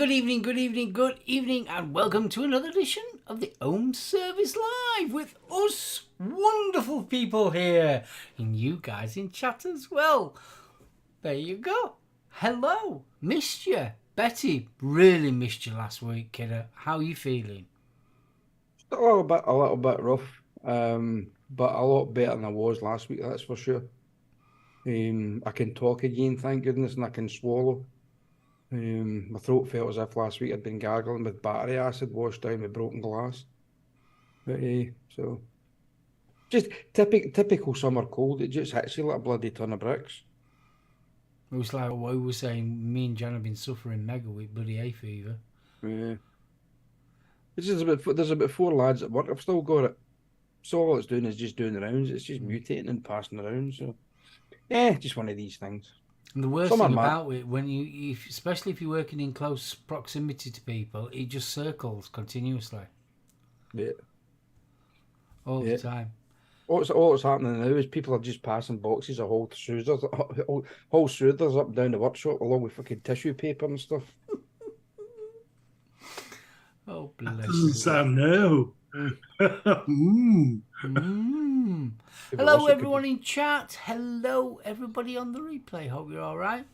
good evening, good evening, good evening, and welcome to another edition of the Home Service Live with us wonderful people here, and you guys in chat as well. There you go. Hello, missed you. Betty, really missed you last week, kiddo. How are you feeling? A little bit rough, but a lot better than I was last week, that's for sure. I can talk again, thank goodness, and I can swallow. My throat felt as if last week I'd been gargling with battery acid washed down with broken glass. But so just typical summer cold. It just hits you like a bloody ton of bricks. It was like what we were saying, me and Jan have been suffering mega with bloody hay fever. Yeah. There's about 4 lads at work. I've still got it. So all it's doing is just doing the rounds. It's just mutating and passing around. So just one of these things. And the worst thing about it, when especially if you're working in close proximity to people, it just circles continuously. Yeah. All the time. All that's happening now is people are just passing boxes of whole Soothers up and down the workshop along with fucking tissue paper and stuff. Oh, bless. Doesn't sound new. Hello, everyone in chat. Hello, everybody on the replay. Hope you're all right.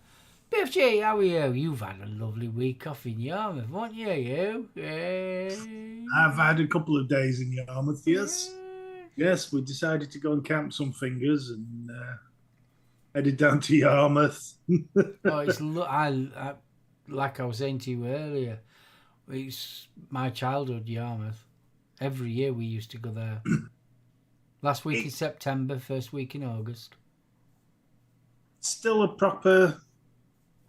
BFG, how are you? You've had a lovely week off in Yarmouth, haven't you? Yay. I've had a couple of days in Yarmouth, yes. Yes, we decided to go and camp some fingers and headed down to Yarmouth. Like I was saying to you earlier, it's my childhood, Yarmouth. Every year we used to go there. Last week in September, first week in August. Still a proper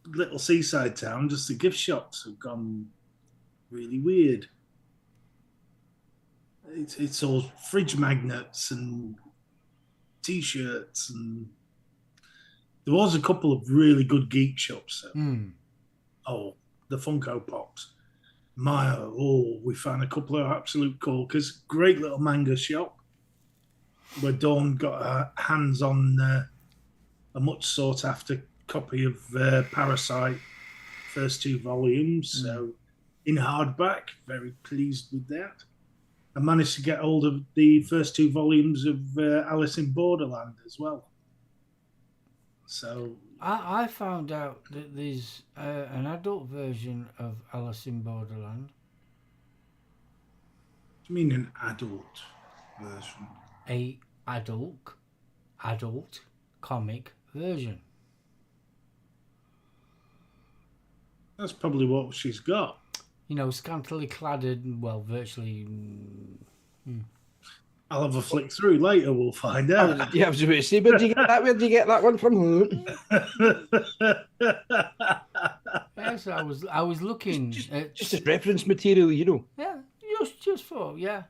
little seaside town, just the gift shops have gone really weird. It's all fridge magnets and T-shirts, and there was a couple of really good geek shops. Oh, the Funko Pops. We found a couple of absolute corkers. Great little manga shop where Dawn got her hands on a much sought after copy of Parasite, first 2 volumes. So in hardback, very pleased with that. I managed to get hold of the first 2 volumes of Alice in Borderland as well. So I found out that there's an adult version of Alice in Borderland. What do you mean an adult version? A adult comic version. That's probably what she's got. You know, scantily clad and, well, virtually... I'll have a flick through later, we'll find out. Yeah, I was about to say, where did you get that one from? Yes, I was looking at... Just as reference material, you know. Yeah, just for, yeah.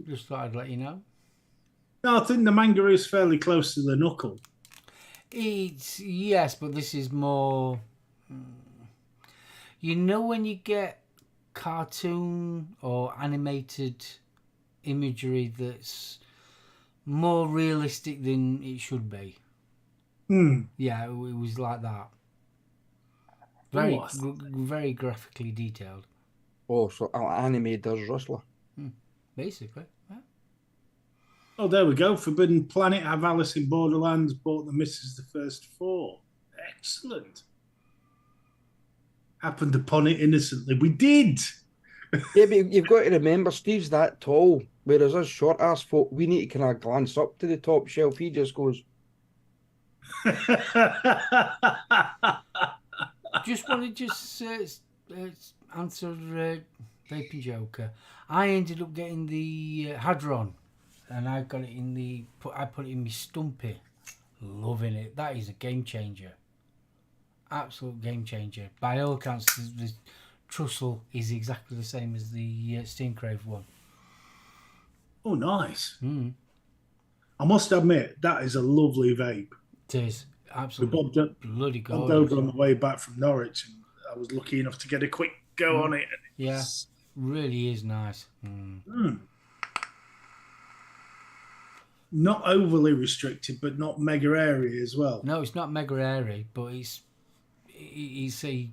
Just thought I'd let you know. No, I think the manga is fairly close to the knuckle. Yes, but this is more... You know when you get cartoon or animated imagery that's more realistic than it should be? Yeah, it was like that. Very graphically detailed. Oh, so anime does rustler. Basically, yeah. Oh, there we go. Forbidden Planet have Alice in Borderlands, bought the missus the first 4. Excellent. Happened upon it innocently. We did. Yeah, but you've got to remember, Steve's that tall, whereas us short ass folk, we need to kind of glance up to the top shelf. He just goes. Just want to answer Vaping Joker. I ended up getting the Hadron, and I got it in I put it in my Stumpy. Loving it. That is a game changer. Absolute game changer. By all accounts, the Trussell is exactly the same as the Steencrave one. Oh, nice. I must admit, that is a lovely vape. It is. Absolutely. Bloody gorgeous. I bobbed over on the way back from Norwich, and I was lucky enough to get a quick go on it. Yeah, really is nice. Not overly restricted, but not mega airy as well. No, it's not mega airy, but it's a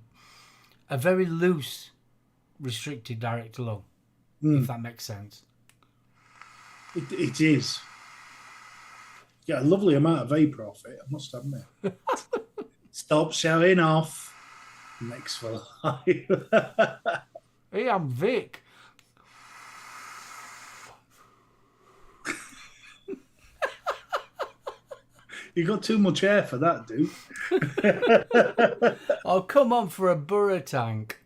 very loose, restricted direct low, if that makes sense. It is. Yeah, a lovely amount of vapor off it, I must admit. Stop showing off. Next for life. Hey, I'm Vic. You got too much air for that, dude. Oh, come on for a burrow tank.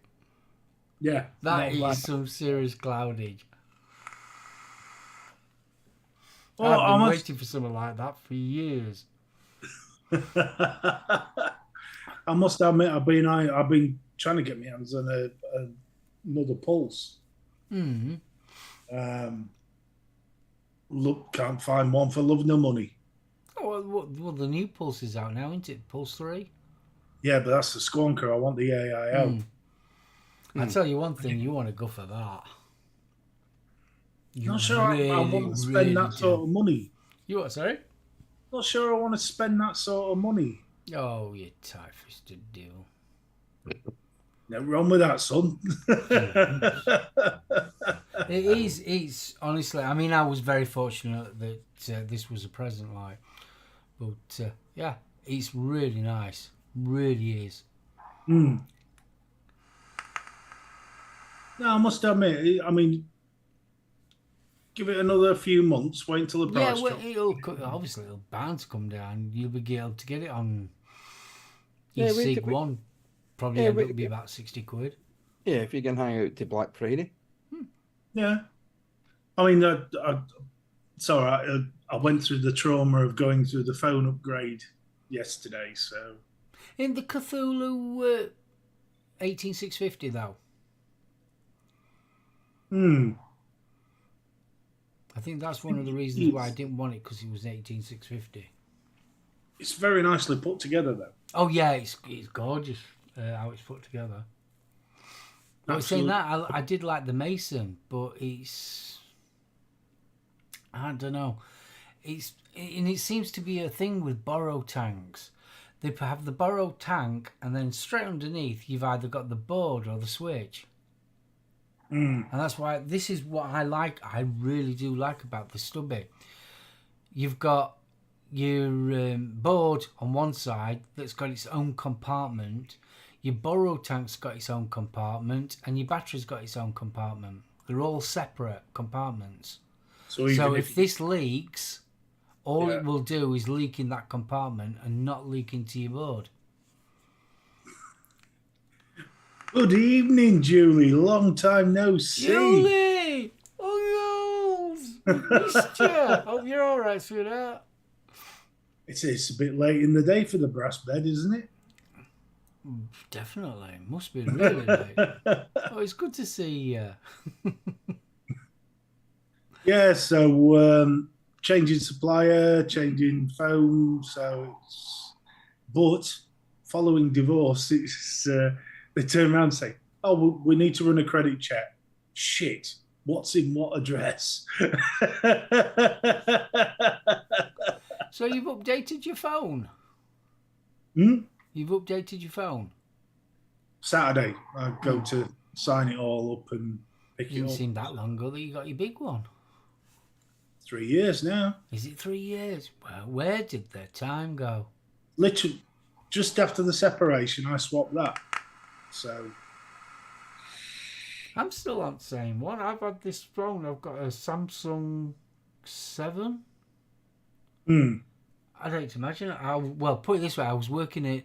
Yeah. That not is some serious cloudage. Well, I've been waiting for something like that for years. I must admit, I've been trying to get my hands on another pulse. Look, can't find one for love nor money. Oh, well, the new Pulse is out now, isn't it? Pulse 3? Yeah, but that's the Squonker. I want the AIO. I tell you one thing, you want to go for that. Not sure I want to spend that sort of money. You what, sorry? Not sure I want to spend that sort of money. Oh, you tight-fisted deal. No wrong with that, son. It's honestly, I mean, I was very fortunate that this was a present, like, but yeah, it's really nice. Really is. No, I must admit, I mean, give it another few months, wait until the price drops. Obviously it'll bound to come down. You'll be able to get it on ecigclick. Probably end up be about 60 quid. Yeah, if you can hang out to Black Friday. Yeah. I mean, it's all right. I went through the trauma of going through the phone upgrade yesterday, so. In the Cthulhu 18650, though. I think that's one of the reasons why I didn't want it, because it was 18650. It's very nicely put together, though. Oh, yeah, it's gorgeous how it's put together. But saying that, I did like the Mason, but I don't know. It seems to be a thing with borrow tanks. They have the borrow tank, and then straight underneath, you've either got the board or the switch. And that's why this is what I like. I really do like about the stubby. You've got your board on one side that's got its own compartment. Your borrow tank's got its own compartment, and your battery's got its own compartment. They're all separate compartments. So if this leaks, all it will do is leak in that compartment and not leak into your board. Good evening, Julie. Long time no see. Julie! Oh, no! Missed you. Hope you're all right, sweetheart. It's a bit late in the day for the brass bed, isn't it? Definitely. Must be really late. Oh, it's good to see you. Yeah, so changing supplier, changing phone. But following divorce, it's they turn around and say, "Oh, we need to run a credit check." Shit, what's in what address? So you've updated your phone? You've updated your phone? Saturday, I go to sign it all up and pick it up. It didn't seem that long ago that you got your big one. 3 years now. Is it 3 years? Well, where did the time go? Literally, just after the separation, I swapped that. So I'm still on the same one. I've had this phone. I've got a Samsung 7. I don't imagine. Well, put it this way. I was working at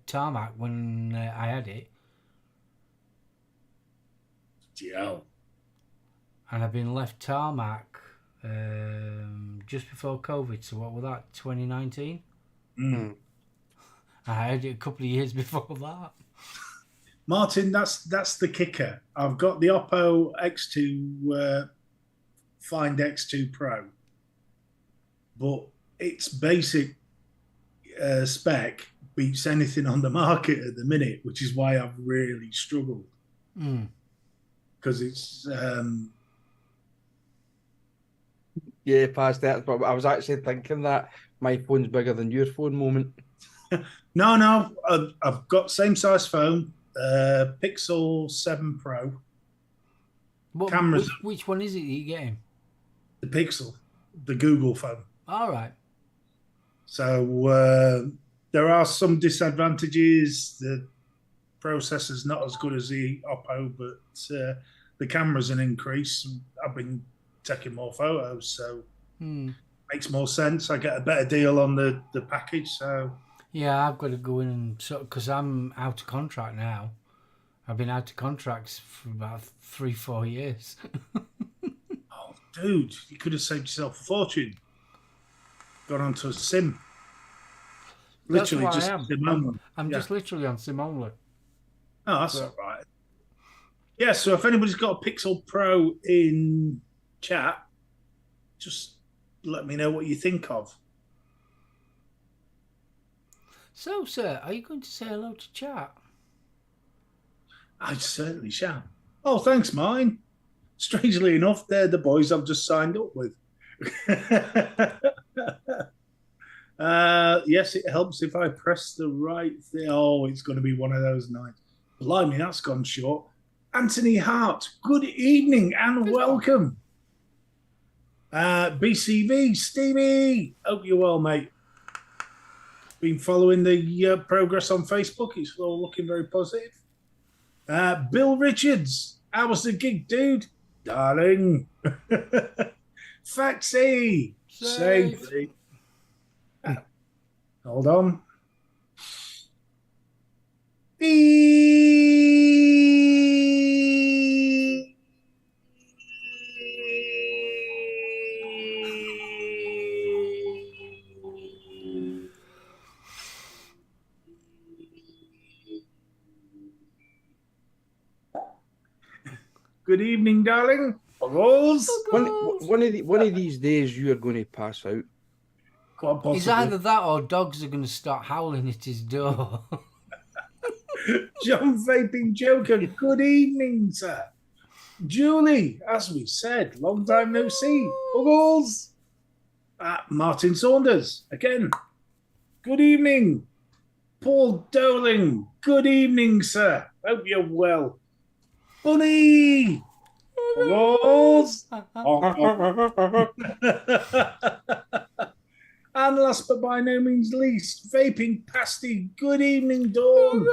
Tarmac when I had it. Yeah. And I've been left Tarmac just before COVID. So what was that, 2019? I had it a couple of years before that. Martin, that's the kicker. I've got the Oppo X2 Find X2 Pro, but its basic spec beats anything on the market at the minute, which is why I've really struggled. Because it's past that. But I was actually thinking that my phone's bigger than your phone moment. No. I've got same size phone, Pixel 7 Pro. Cameras, Which one is it that you're getting? the Pixel, the Google phone. All right. So there are some disadvantages. The processor's not as good as the Oppo, but the camera's an increase. I've been taking more photos, so makes more sense. I get a better deal on the package. So yeah, I've got to go in and because I'm out of contract now. I've been out of contracts for about 3-4 years. oh, dude, you could have saved yourself a fortune. Gone onto a SIM. Literally That's what just I am. SIM only. I'm just literally on SIM only. Oh, that's all right. Yeah, so if anybody's got a Pixel Pro in chat, just let me know what you think of. So, sir, are you going to say hello to chat? I certainly shall. Oh, thanks, mine. Strangely enough, they're the boys I've just signed up with. Yes, it helps if I press the right thing. Oh, it's going to be one of those nights. Blimey, that's gone short. Anthony Hart, good evening and welcome. BCV, Stevie, hope you're well, mate. Been following the progress on Facebook. It's all looking very positive. Bill Richards, how was the gig, dude? Darling. Faxi, safely. Hold on. Good evening, darling. Rose. One of these days, you are going to pass out. Quite possibly. It's either that or dogs are going to start howling at his door. John Vaping Joker, good evening, sir. Julie, as we said, long time no see. Buggles. Martin Saunders, again. Good evening. Paul Doling, good evening, sir. Hope you're well. Bunny. Buggles. And last but by no means least, Vaping Pasty, good evening, Dawn.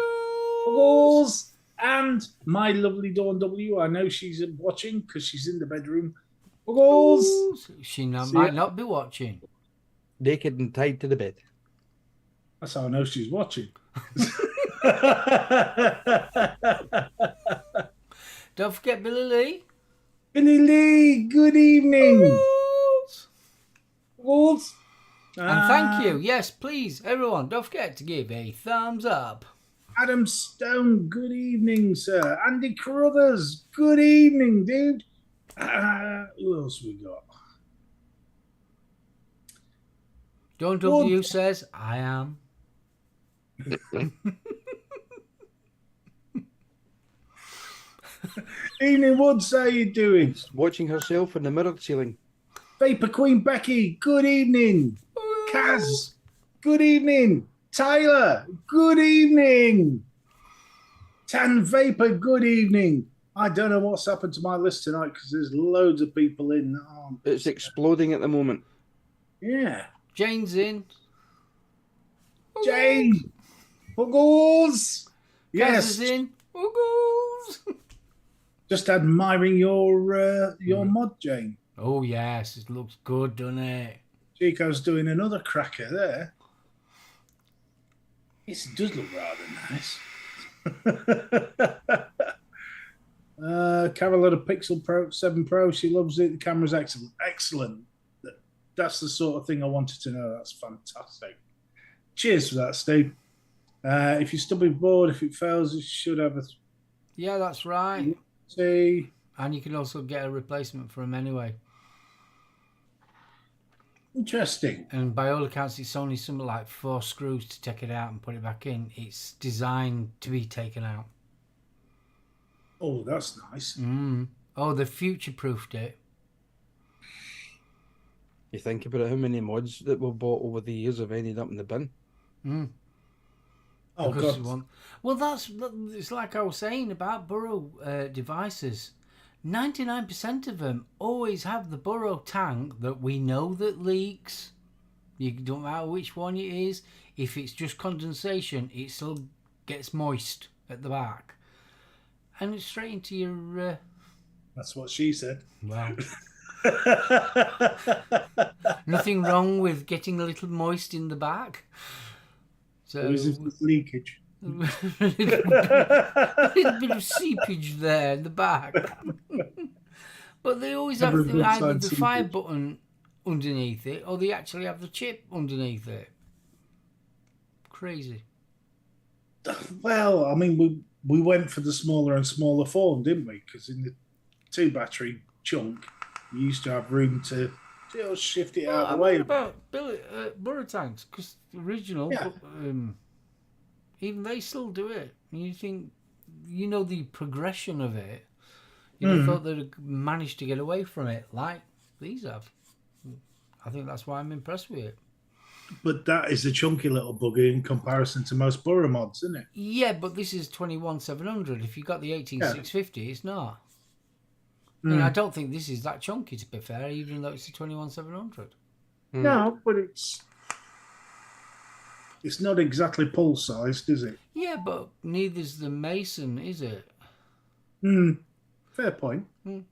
Buggles. And my lovely Dawn W. I know she's watching because she's in the bedroom. Buggles. She might not be watching. Naked and tied to the bed. That's how I know she's watching. Don't forget Billy Lee. Billy Lee, good evening. Buggles. And thank you. Yes, please, everyone, don't forget to give a thumbs up. Adam Stone, good evening, sir. Andy Carruthers, good evening, dude. Who else we got? Don't W says, I am. Evening Woods, how you doing? Watching herself in the mirror ceiling. Vapor Queen Becky, good evening. Kaz, good evening. Tyler, good evening. Tan Vapor, good evening. I don't know what's happened to my list tonight because there's loads of people in. It's exploding at the moment. Yeah. Jane's in. Jane, Buggles. Yes. Yes. Is in. Buggles. Just admiring your mod, Jane. Oh, yes. It looks good, doesn't it? Chico's doing another cracker there. It does look rather nice. Carol had a Pixel Pro 7 Pro. She loves it. The camera's excellent. Excellent. That's the sort of thing I wanted to know. That's fantastic. Cheers for that, Steve. If you're still bored, if it fails, you should have a... Yeah, that's right. See. And you can also get a replacement for them anyway. Interesting. And by all accounts, it's only something like 4 screws to take it out and put it back in. It's designed to be taken out. Oh, that's nice. Oh, they future-proofed it. You think about how many mods that were bought over the years have ended up in the bin. Oh, Because God. well, it's like I was saying about burrow devices. 99% of them always have the burrow tank that we know that leaks. You don't matter which one it is. If it's just condensation, it still gets moist at the back, and it's straight into your. That's what she said. Well, nothing wrong with getting a little moist in the back. So Or is it just leakage? a little bit of seepage there in the back. But they always Never have a good either sign, the fire seepage. button underneath it, or they actually have the chip underneath it. Crazy. Well, I mean, we went for the smaller and smaller form, didn't we? Because in the 2 battery chunk, you used to have room to just shift it out of I'm the way. on about burrow tanks, because the original, Yeah. even they still do it. And you think, the progression of it. You'd have thought they'd managed to get away from it, like these have. I think that's why I'm impressed with it. But that is a chunky little bugger in comparison to most burrow mods, isn't it? Yeah, but this is 21700. If you got the 18650, it's not. And I don't think this is that chunky, to be fair, even though it's a 21700. No, but it's not exactly pull sized, is it? Yeah, but neither's the Mason, is it? Fair point. I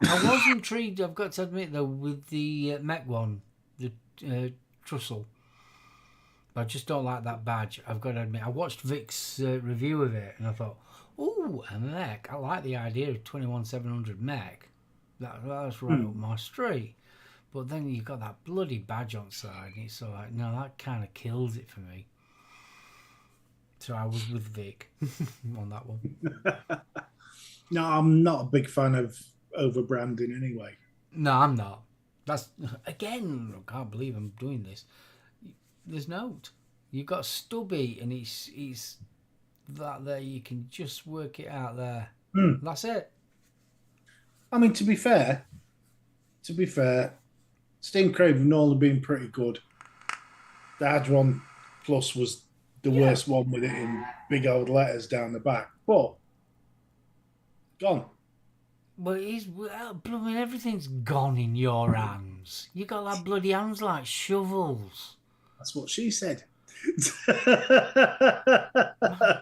was intrigued, I've got to admit, though, with the mech one, the Trussell. But I just don't like that badge, I've got to admit. I watched Vic's review of it, and I thought, ooh, a mech. I like the idea of 21700 mech. That's right up my street. But then you've got that bloody badge on side, and it's so like, no, that kind of kills it for me. So I was with Vic on that one. No, I'm not a big fan of over branding anyway. No, I'm not. That's, again, I can't believe I'm doing this. There's note. You've got Stubby, and it's that there, you can just work it out there. That's it. I mean, to be fair, Steam Crave have normally been pretty good. The Hadron Plus was the worst one with it in big old letters down the back. But gone. But blooming everything's gone in your hands. You got that bloody hands like shovels. That's what she said.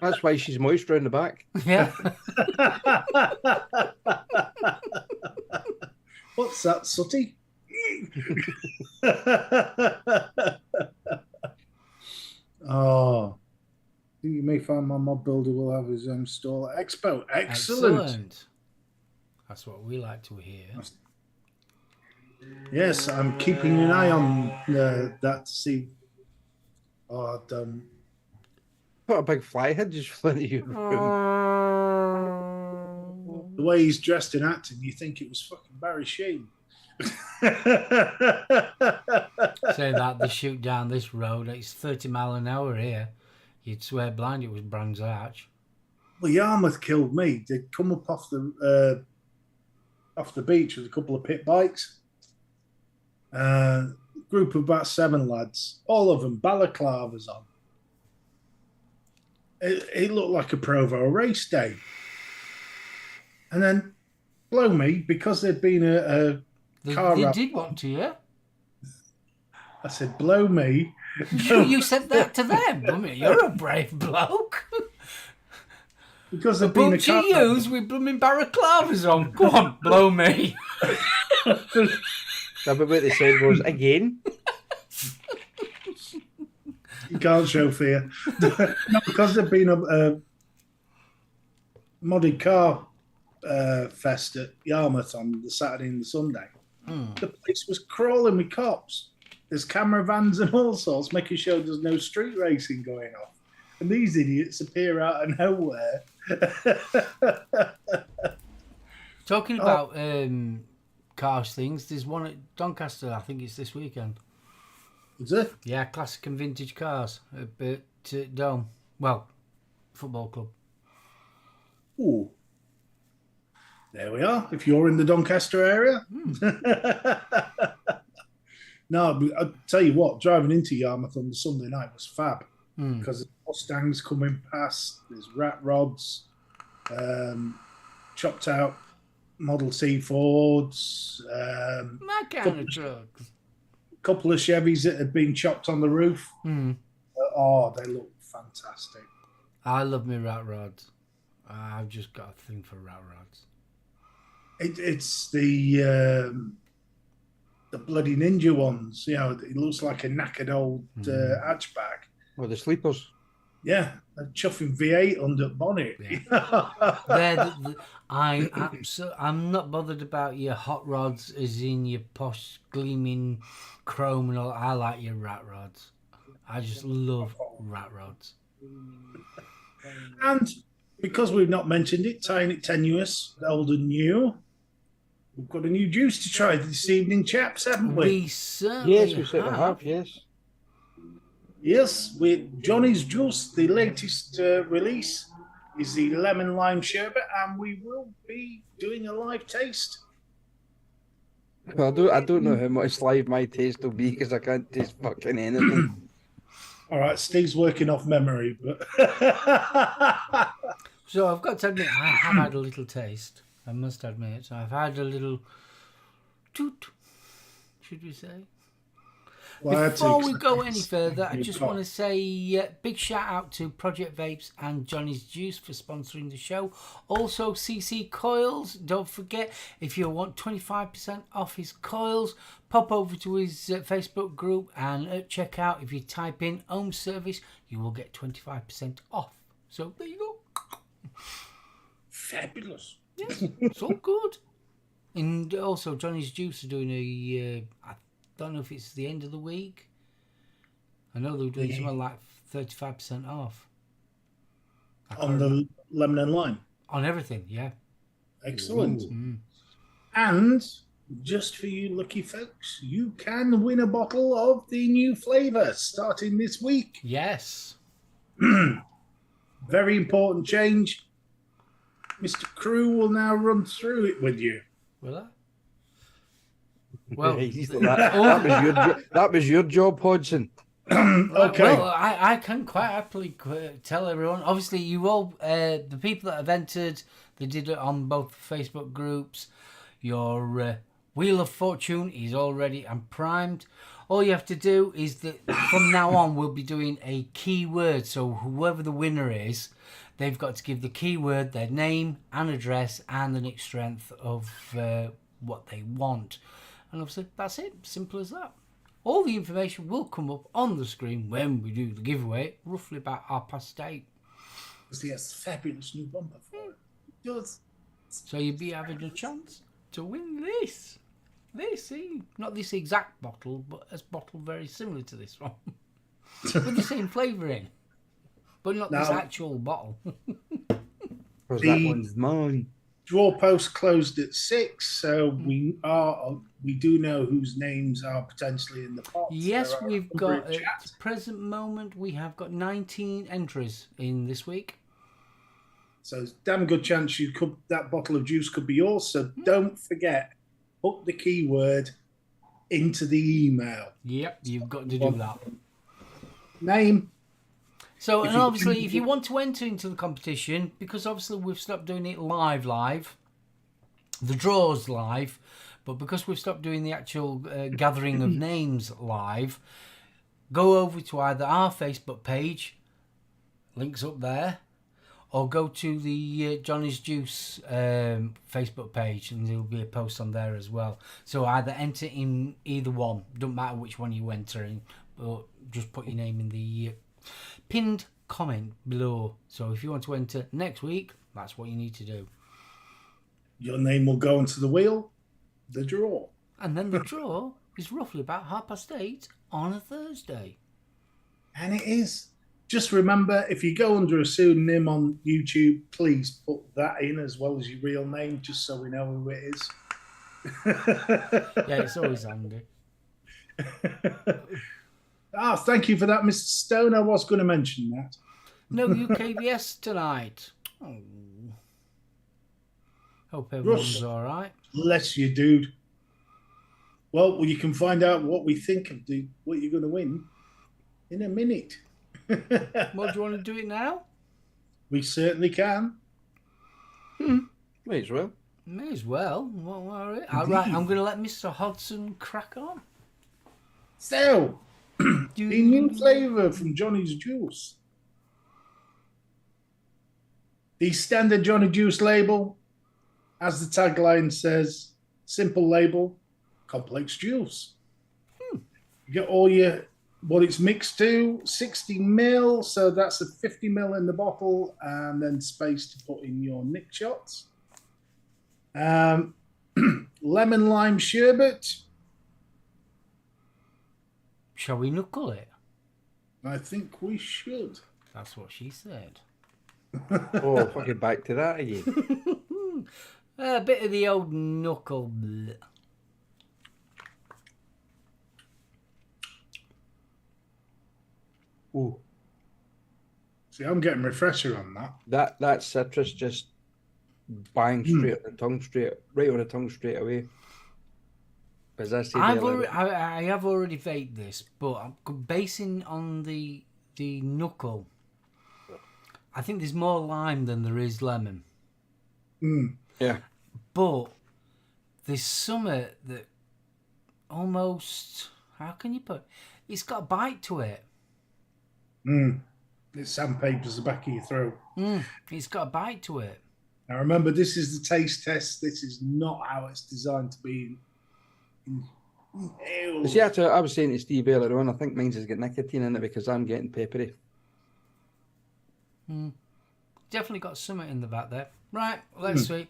That's why she's moist round the back. Yeah. What's that, Sooty? Oh, I think you may find my mod builder will have his own store at Expo. Excellent. That's what we like to hear. Yes, I'm keeping an eye on that to see. Oh, I don't. Put a big fly head just for you. The way he's dressed in acting, you think it was fucking Barry Sheen. Say that they shoot down this road, it's 30 mile an hour here. You'd swear blind it was Brands Arch. Well, Yarmouth killed me. They'd come up off the beach with a couple of pit bikes. Group of about 7 lads, all of them balaclavas on. It looked like a Provo race day. And then, blow me, because there'd been a car They wrap. did what to you? I said, blow me. You said that to them. I mean, you're a brave bloke. Because The there'd been a boots you car wrap. use with blooming balaclavas on. Go on, blow me. But what they said was, again, You can't show fear. No, because there'd been a modded car fest at Yarmouth on the Saturday and the Sunday. The place was crawling with cops. There's camera vans and all sorts, making sure there's no street racing going on. And these idiots appear out of nowhere. Talking about cars things, there's one at Doncaster, I think it's this weekend. Is it? Yeah, classic and vintage cars at Dome. Well, football club. Ooh. There we are. If you're in the Doncaster area. No, but I'll tell you what, driving into Yarmouth on the Sunday night was fab. because Mustangs coming past. There's rat rods, chopped out Model T Fords, My kind of trucks. couple of Chevys that had been chopped on the roof. Oh, they look fantastic. I love me rat rods. I've just got a thing for rat rods. It's the bloody ninja ones. You know, it looks like a knackered old hatchback. Or the sleepers. Yeah, a chuffing V8 under the bonnet. Yeah. I'm not bothered about your hot rods, as in your posh gleaming chrome and all. I like your rat rods. I just love rat rods. And because we've not mentioned it, tying it tenuous, old and new, we've got a new juice to try this evening, chaps, haven't we? We certainly Yes, we certainly have, yes. Yes, with Johnny's Juice, the latest release is the lemon lime sherbet, and we will be doing a live taste. I don't know how much live my taste will be because I can't taste fucking anything. All right, Steve's working off memory, but So I've got to admit, I have had a little taste. I must admit. So I've had a little toot, should we say? well, Before we go any further, I just want to say big shout out to Project Vapes and Johnny's Juice for sponsoring the show. Also, CC Coils. Don't forget, if you want 25% off his coils, pop over to his Facebook group and at checkout, if you type in Home Service, you will get 25% off. So there you go. fabulous. Yes, it's all good. And also, Johnny's Juice are doing a... I don't know if it's the end of the week. I know they were doing something like 35% off. On the lemon and lime. On everything, yeah. Excellent. And just for you lucky folks, you can win a bottle of the new flavour starting this week. Yes. Very important change. Mr. Crew will now run through it with you. Will I? Well, that was your job, Hodgson. Okay. Well, I can quite happily tell everyone. Obviously, you all, the people that have entered, they did it on both Facebook groups. Your Wheel of Fortune is already and primed. All you have to do is that from now on, we'll be doing a keyword. So whoever the winner is, they've got to give the keyword, their name and address, and the nick strength of what they want. And obviously, that's it. Simple as that. All the information will come up on the screen when we do the giveaway, roughly about 8:30. Because he has a fabulous new bumper for it. It does. So you'll be having a chance to win this. Not this exact bottle, but a bottle very similar to this one. With the same flavouring. But not this actual bottle. Because that one's mine. Draw post closed at 6, so we do know whose names are potentially in the pot. Yes, we've got at the present moment we have got 19 entries in this week. So it's a damn good chance that bottle of juice could be yours. So don't forget, put the keyword into the email. Yep, you've got to do that. Name. So, and obviously, if you want to enter into the competition, because obviously we've stopped doing it live, the draw's live, but because we've stopped doing the actual gathering of names live, go over to either our Facebook page, links up there, or go to the Johnny's Juice Facebook page, and there'll be a post on there as well. So either enter in either one, don't matter which one you enter in, but just put your name in the pinned comment below. So if you want to enter next week, that's what you need to do. Your name will go into the wheel, the draw. And then the draw is roughly about 8:30 on a Thursday. And it is. Just remember, if you go under a pseudonym on YouTube, please put that in as well as your real name, just so we know who it is. Yeah, it's always handy. Thank you for that, Mr. Stone. I was going to mention that. No UKVS tonight. Oh. Hope everyone's all right. Bless you, dude. Well, you can find out what we think of what you're going to win in a minute. Well, do you want to do it now? We certainly can. Might as well. May as well. Well, all right. All right, I'm going to let Mr. Hodson crack on. So, the new flavour from Johnny's Juice. The standard Johnny Juice label, as the tagline says, simple label, complex juice. You get all what it's mixed to, 60 ml, so that's a 50 ml in the bottle, and then space to put in your Nick shots. Lemon lime sherbet. Shall we knuckle it? I think we should. That's what she said. Oh, fucking back to that again. A bit of the old knuckle. Bleh. Ooh, See, I'm getting refresher on that. that citrus just bang straight on the tongue, right on the tongue straight away. As I say, I have already vaped this, but I'm basing on the knuckle. I think there's more lime than there is lemon. yeah, But there's something that almost, how can you put, it's got a bite to it. It sandpapers the back of your throat. It's got a bite to it. Now remember, this is the taste test. This is not how it's designed to be. see, I was saying to Steve earlier on, I think mine's has got nicotine in it because I'm getting peppery. Definitely got something in the back there. Right, let's see.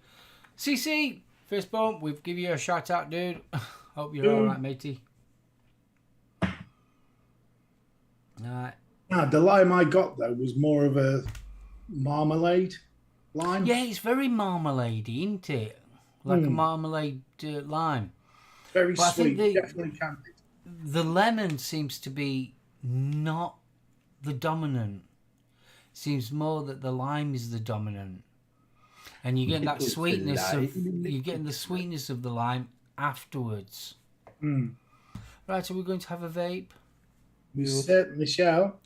CC, fist bump, we've give you a shout out, dude. Hope you're alright, matey. Alright. The lime I got though was more of a marmalade lime. Yeah, it's very marmalade-y, isn't it? Like a marmalade lime. Very But I sweet, think definitely candied. the lemon seems to be not the dominant. Seems more that the lime is the dominant, and you're getting that It's the sweetness of lime. you're getting the sweetness of the lime afterwards. Right, are we going to have a vape? We certainly shall.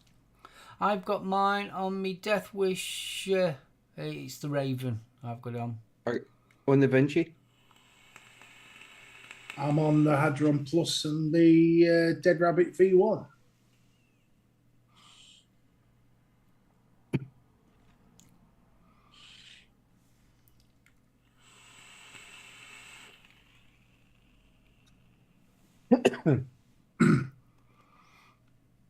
I've got mine on me Death Wish. It's the Raven. I've got it on. On the Vinci. I'm on the Hadron Plus and the Dead Rabbit V1.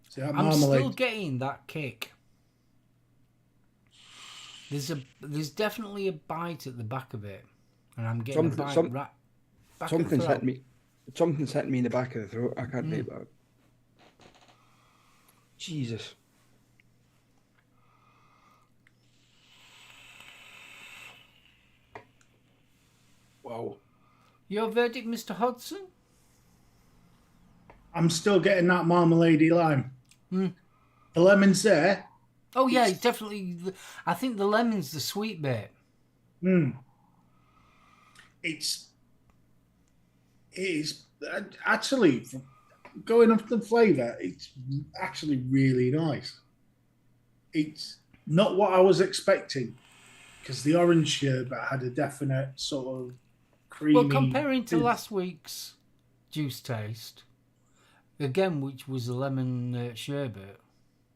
See, that I'm still marmalade. getting that kick. There's definitely a bite at the back of it, and I'm getting a bite right back of the Something's throat. hit me. Something's hitting me in the back of the throat. I can't make that. Jesus. Wow. Your verdict, Mr. Hodson? I'm still getting that marmalade lime. The lemon's there. Oh yeah, it's definitely. I think the lemon's the sweet bit. It is actually going off the flavour. It's actually really nice. It's not what I was expecting because the orange sherbet had a definite sort of creamy. Well, comparing to last week's juice taste, again, which was a lemon sherbet,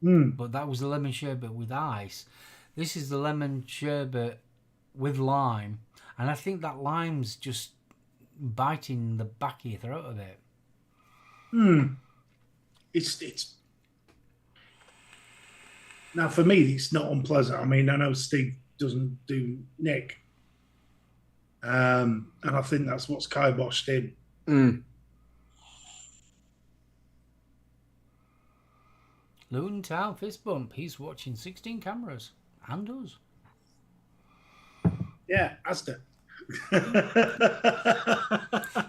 but that was a lemon sherbet with ice. This is the lemon sherbet with lime, and I think that lime's just biting the back of your throat a bit. It's now for me. It's not unpleasant. I mean, I know Steve doesn't do Nick, and I think that's what's kiboshed him. Luton Town fist bump. He's watching 16 cameras and us. Yeah, Asda.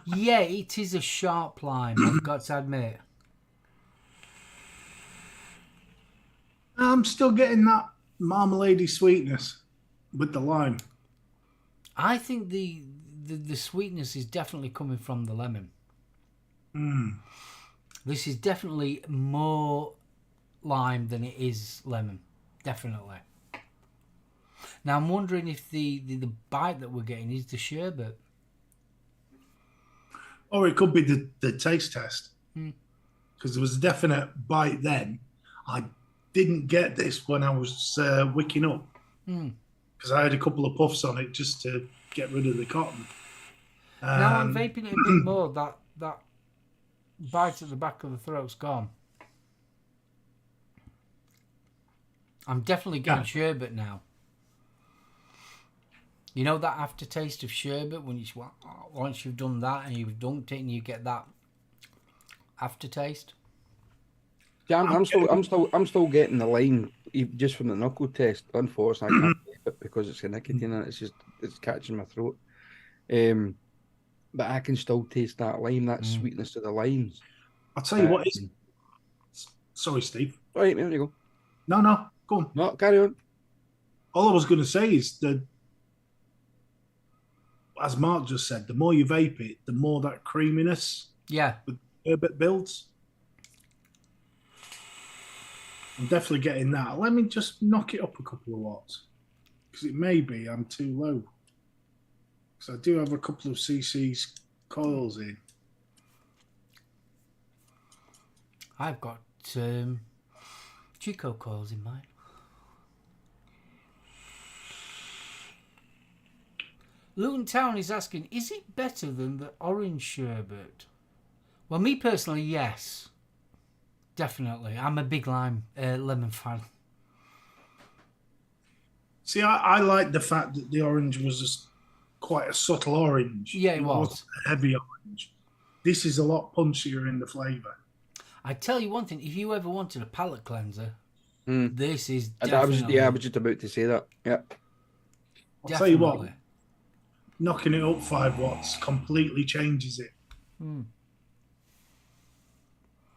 Yeah, it is a sharp lime, I've got to admit. I'm still getting that marmalade sweetness with the lime. I think the sweetness is definitely coming from the lemon. This is definitely more lime than it is lemon. Definitely. Now I'm wondering if the bite that we're getting is the sherbet. Or it could be the taste test. Because there was a definite bite then. I didn't get this when I was wicking up. Because I had a couple of puffs on it just to get rid of the cotton. Now I'm vaping it a bit more. That bite at the back of the throat's gone. I'm definitely getting sherbet now. You know that aftertaste of sherbet when once you've done that and you've dunked it and you get that aftertaste. Yeah, I'm still getting the lime just from the knuckle test. Unfortunately, I can't vape it because it's got nicotine and it's catching my throat. But I can still taste that lime, that sweetness of the limes. I'll tell you what is. Sorry, Steve. All right, there you go. No, go on. No, carry on. All I was going to say is that, as Mark just said, the more you vape it, the more that creaminess with Sherbet builds. I'm definitely getting that. Let me just knock it up a couple of watts. Because it may be I'm too low. Because I do have a couple of cc's coils in. I've got Chico coils in mine. Luton Town is asking, is it better than the orange sherbet? Well, me personally, yes. Definitely. I'm a big lemon fan. See, I like the fact that the orange was just quite a subtle orange. Yeah, it was. Wasn't a heavy orange. This is a lot punchier in the flavour. I tell you one thing, if you ever wanted a palate cleanser, this is definitely... I was just about to say that. Yeah. I'll tell you what, knocking it up 5 watts completely changes it.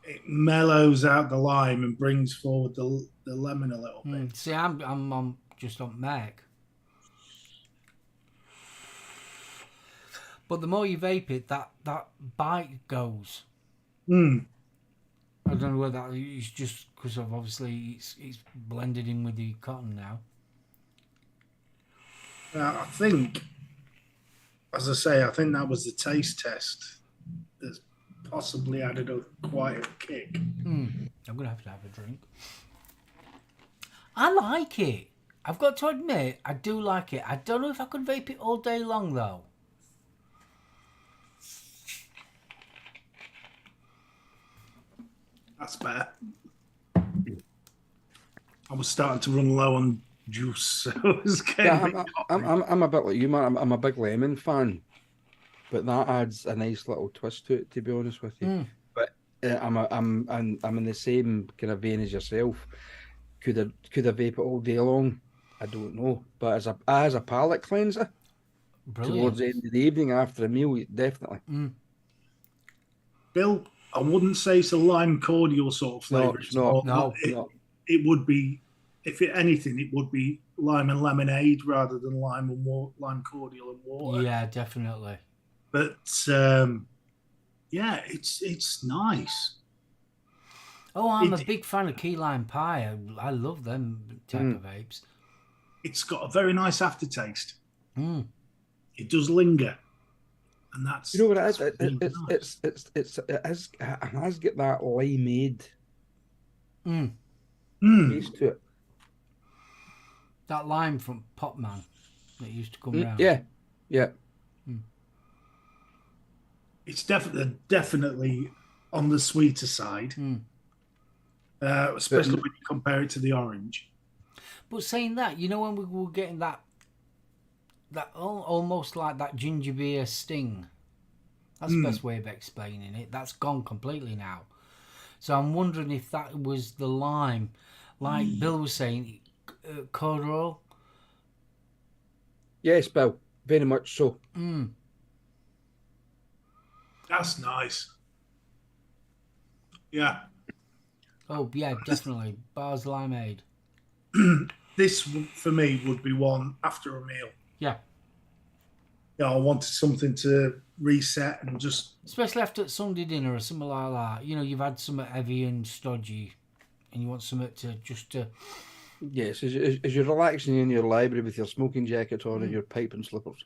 It mellows out the lime and brings forward the lemon a little bit. See, I'm just on Mac. But the more you vape it, that bite goes. I don't know whether that is just because of obviously it's blended in with the cotton now. I think, as I say, I think that was the taste test that's possibly added quite a kick. I'm going to have a drink. I like it. I've got to admit, I do like it. I don't know if I could vape it all day long, though. That's better. I was starting to run low on juice, so I was getting I'm a bit like you, man. I'm a big lemon fan, but that adds a nice little twist to it, to be honest with you. But I'm in the same kind of vein as yourself. Could I vape it all day long? I don't know. But as a palate cleanser, towards the end of the evening after a meal, definitely. Bill, I wouldn't say it's a lime cordial sort of flavour. No. It would be, if anything, it would be lime and lemonade rather than lime cordial and water. Yeah, definitely. But yeah, it's nice. Oh, I'm a big fan of key lime pie. I love them type of vapes. It's got a very nice aftertaste. It does linger, and that's, you know what it is. It has got that limeade taste to it. That lime from Popman that used to come round. Yeah. It's definitely on the sweeter side, especially when you compare it to the orange. But saying that, you know, when we were getting that almost like that ginger beer sting, that's the best way of explaining it. That's gone completely now. So I'm wondering if that was the lime, like Bill was saying, cordial. Yes, Bill, very much so. That's nice. Yeah. Oh, yeah, definitely. Bars limeade. This, for me, would be one after a meal. Yeah. Yeah, I wanted something to reset and just... Especially after Sunday dinner or something like that. You know, you've had something heavy and stodgy and you want something to just Yes, as you're relaxing in your library with your smoking jacket on and your pipe and slippers.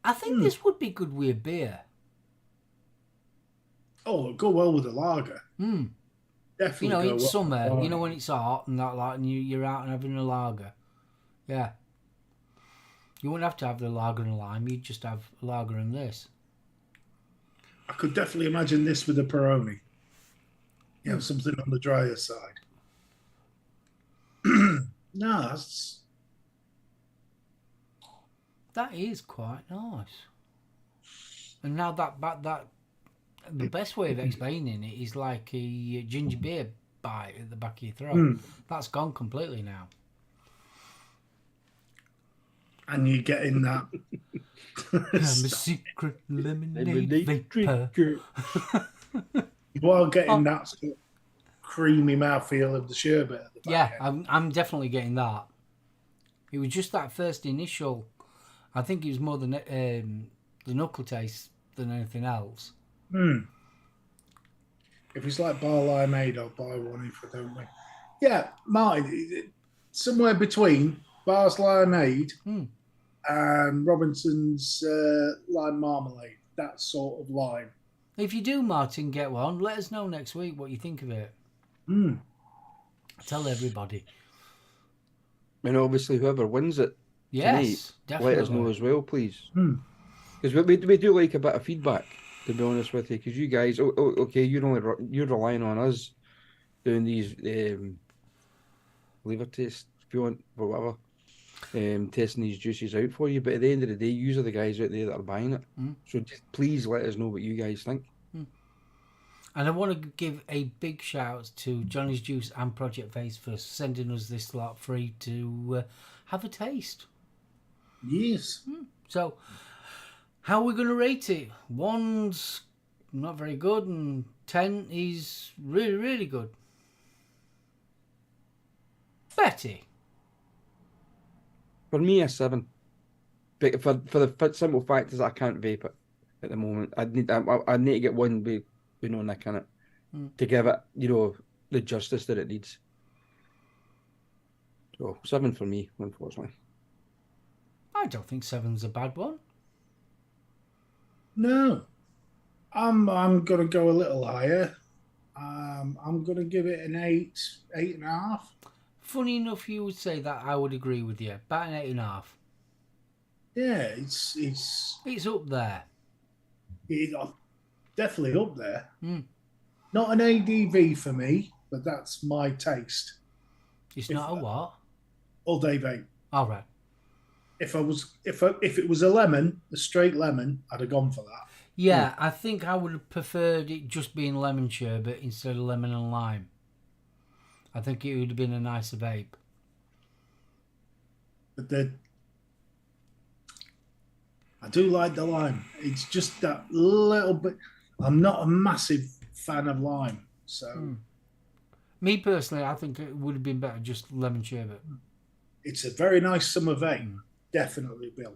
I think this would be good with a beer. Oh, it'll go well with a lager. Definitely. You know, go in well. summer, you know, when it's hot and that, like, and you're out and having a lager. Yeah. You wouldn't have to have the lager and lime. You'd just have lager and this. I could definitely imagine this with a Peroni. You know, something on the drier side. No, That is quite nice. And now that the best way of explaining it is like a ginger beer bite at the back of your throat. That's gone completely now. and you're getting that. I'm a secret lemonade vapor. You are getting that sort of creamy mouthfeel of the sherbet at the back end. I'm definitely getting that. It was just that first initial. I think it was more the knuckle taste than anything else. If it's like bar limeade, I'll buy one if I don't win. Yeah, Martin, somewhere between Bar's limeade and Robinson's lime marmalade. That sort of lime. If you do, Martin, get one. Let us know next week what you think of it. Tell everybody. And obviously, whoever wins it Yes, tonight, definitely. let us know as well, please. Because we do like a bit of feedback, to be honest with you. Because you guys, okay, you're relying on us doing these liver tests, if you want, or whatever, testing these juices out for you. But at the end of the day, you are the guys out there that are buying it. So just please let us know what you guys think. And I want to give a big shout out to Johnny's Juice and Project Face for sending us this lot free to have a taste. Yes. So, how are we going to rate it? 1's not very good, and 10 is really, really good. Betty. For me, a 7. But for the simple fact is I can't vape it at the moment. I need to get one with Nick in it to give it, the justice that it needs. So 7 for me, unfortunately. I don't think 7's a bad one. No. I'm gonna go a little higher. I'm gonna give it an 8.5. Funny enough, you would say that. I would agree with you. About an 8.5. Yeah, it's up there. Definitely up there. Not an ADV for me, but that's my taste. It's not a what? All day vape. All right. If it was a lemon, a straight lemon, I'd have gone for that. Yeah, I think I would have preferred it just being lemon sherbet instead of lemon and lime. I think it would have been a nicer vape. But I do like the lime. It's just that little bit. I'm not a massive fan of lime, so. Me personally, I think it would have been better just lemon sherbet. It's a very nice summer vape. Definitely, Bill.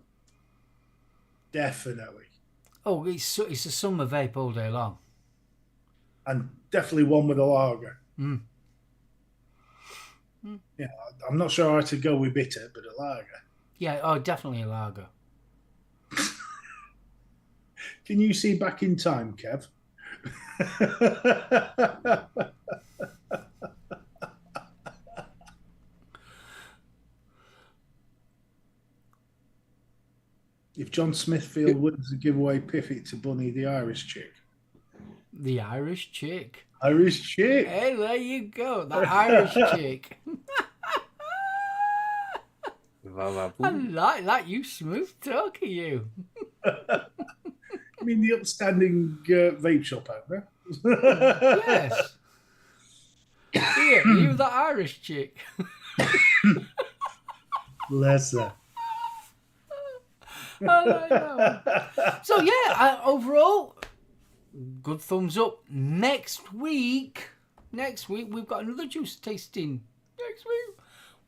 Definitely. Oh, it's a summer vape all day long. And definitely one with a lager. Yeah, I'm not sure how to go with bitter, but a lager. Yeah, oh, definitely a lager. Can you see back in time, Kev? If John Smithfield wins the giveaway Piffy to Bunny, the Irish chick. The Irish chick. Irish chick. Hey, there you go. The Irish chick. I like that. You smooth talker, you. I mean, the upstanding vape shop owner. Yes. Here, you the Irish chick. Bless her. So yeah, overall, good thumbs up. Next week we've got another juice tasting. Next week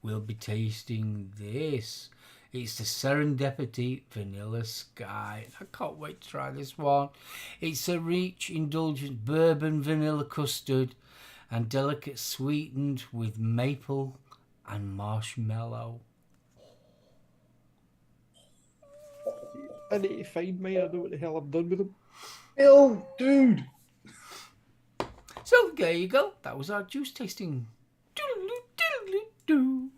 we'll be tasting this. It's the Serendipity Vanilla Sky. I can't wait to try this one. It's a rich, indulgent bourbon vanilla custard, and delicate sweetened with maple and marshmallow. I need to find mine. I don't know what the hell I've done with them. Bill, dude. So there you go. That was our juice tasting. Doodle-doo.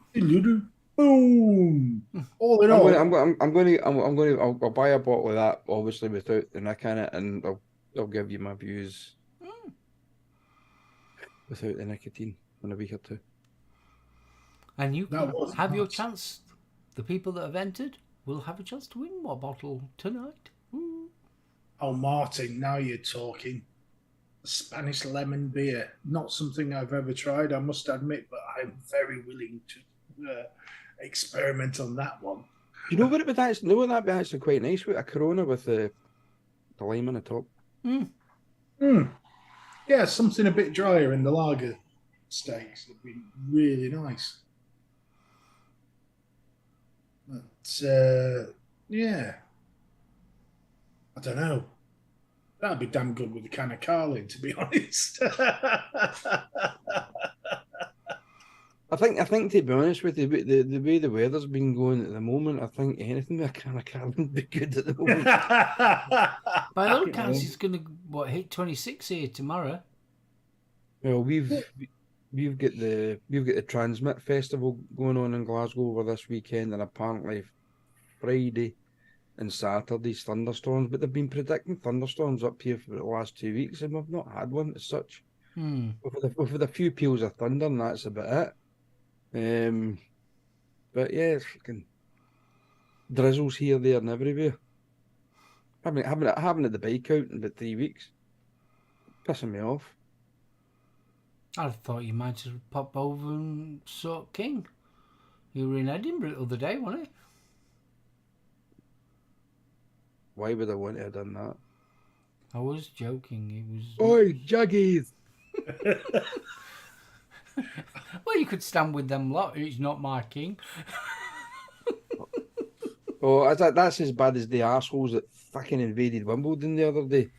Boom. All in all, I'll buy a bottle of that, obviously without the nick in it, and I'll give you my views without the nicotine in a week or two. And you That can was have your nice. chance. The people that have entered will have a chance to win one bottle tonight. Ooh. Oh, Martin, now you're talking. Spanish lemon beer. Not something I've ever tried, I must admit, but I'm very willing to experiment on that one. You know what it would actually? No, that'd be actually quite nice with a Corona with the lime on the top. Yeah, something a bit drier in the lager stakes would be really nice. But yeah, I don't know. That'd be damn good with a can of Carling, to be honest. I think to be honest with you, the way the weather's been going at the moment, I think anything with a can of Carling would be good at the moment. By all accounts, it's going to hit 26 here tomorrow. Well, we've got the Transmit Festival going on in Glasgow over this weekend, and apparently Friday and Saturday's thunderstorms. But they've been predicting thunderstorms up here for the last 2 weeks, and we've not had one as such. We've had a few peals of thunder, and that's about it. But yeah, it's fucking drizzles here, there, and everywhere. Haven't had the bike out in about 3 weeks. Pissing me off. I thought you might have popped over and saw King. You were in Edinburgh the other day, weren't you? Why would I want to have done that? I was joking. It was. Oi, Juggies! Well, you could stand with them lot. It's not my King. Oh, that's as bad as the arseholes that fucking invaded Wimbledon the other day.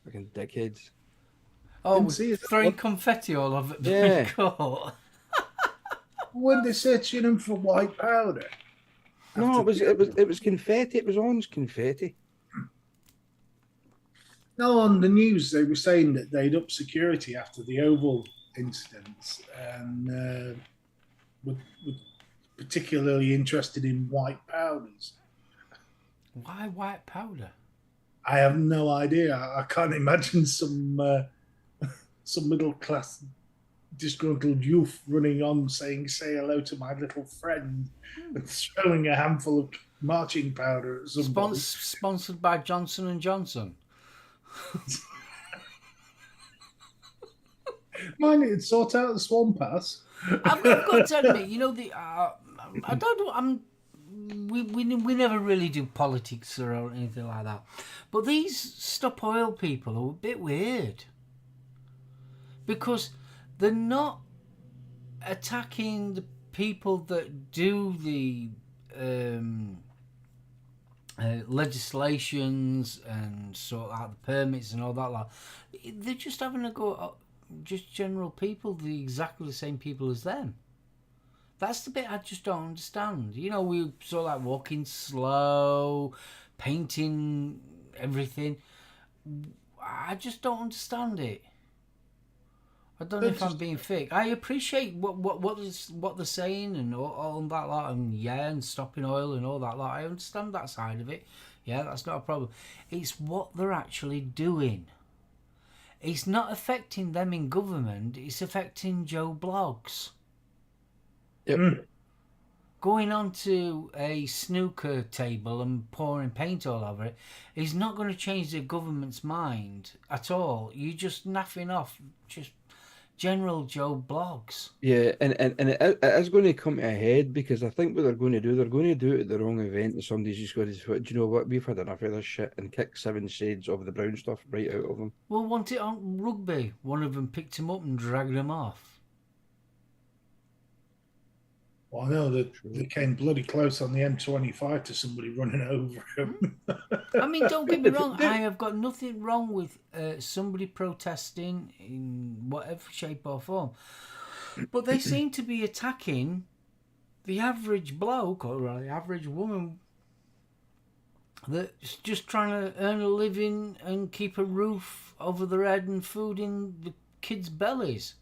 Fucking dickheads. Oh, Didn't see it. throwing confetti all over the Yeah. court. When they searching them for white powder. No, it was confetti. It was orange confetti. No, on the news they were saying that they'd up security after the Oval incidents and were particularly interested in white powders. Why white powder? I have no idea. I can't imagine some middle class disgruntled youth running on saying "say hello to my little friend" and throwing a handful of marching powder at somebody. Sponsored by Johnson and Johnson. Mine it'd sort out the Swan Pass. I've got to admit, you know, we never really do politics or anything like that. But these Stop Oil people are a bit weird. Because they're not attacking the people that do the legislations and sort out the permits and all that. Like, they're just having a go at just general people, exactly the same people as them. That's the bit I just don't understand. You know, we sort of like walking slow, painting everything. I just don't understand it. I don't know if I'm being fake. I appreciate what they're saying and all that lot, and stopping oil and all that lot. I understand that side of it. Yeah, that's not a problem. It's what they're actually doing. It's not affecting them in government. It's affecting Joe Blogs. Yep. Going onto a snooker table and pouring paint all over it is not going to change the government's mind at all. You're just naffing off just general Joe Blogs. Yeah, and it is going to come to a head, because I think what they're going to do it at the wrong event, and somebody's just going to, do you know what, we've had enough of this shit, and kick 7 shades of the brown stuff right out of them. Well, want it on rugby. One of them picked him up and dragged him off. Well, I know that they came bloody close on the M25 to somebody running over him. I mean, don't get me wrong. I have got nothing wrong with somebody protesting in whatever shape or form, but they seem to be attacking the average bloke or the average woman that's just trying to earn a living and keep a roof over their head and food in the kids' bellies.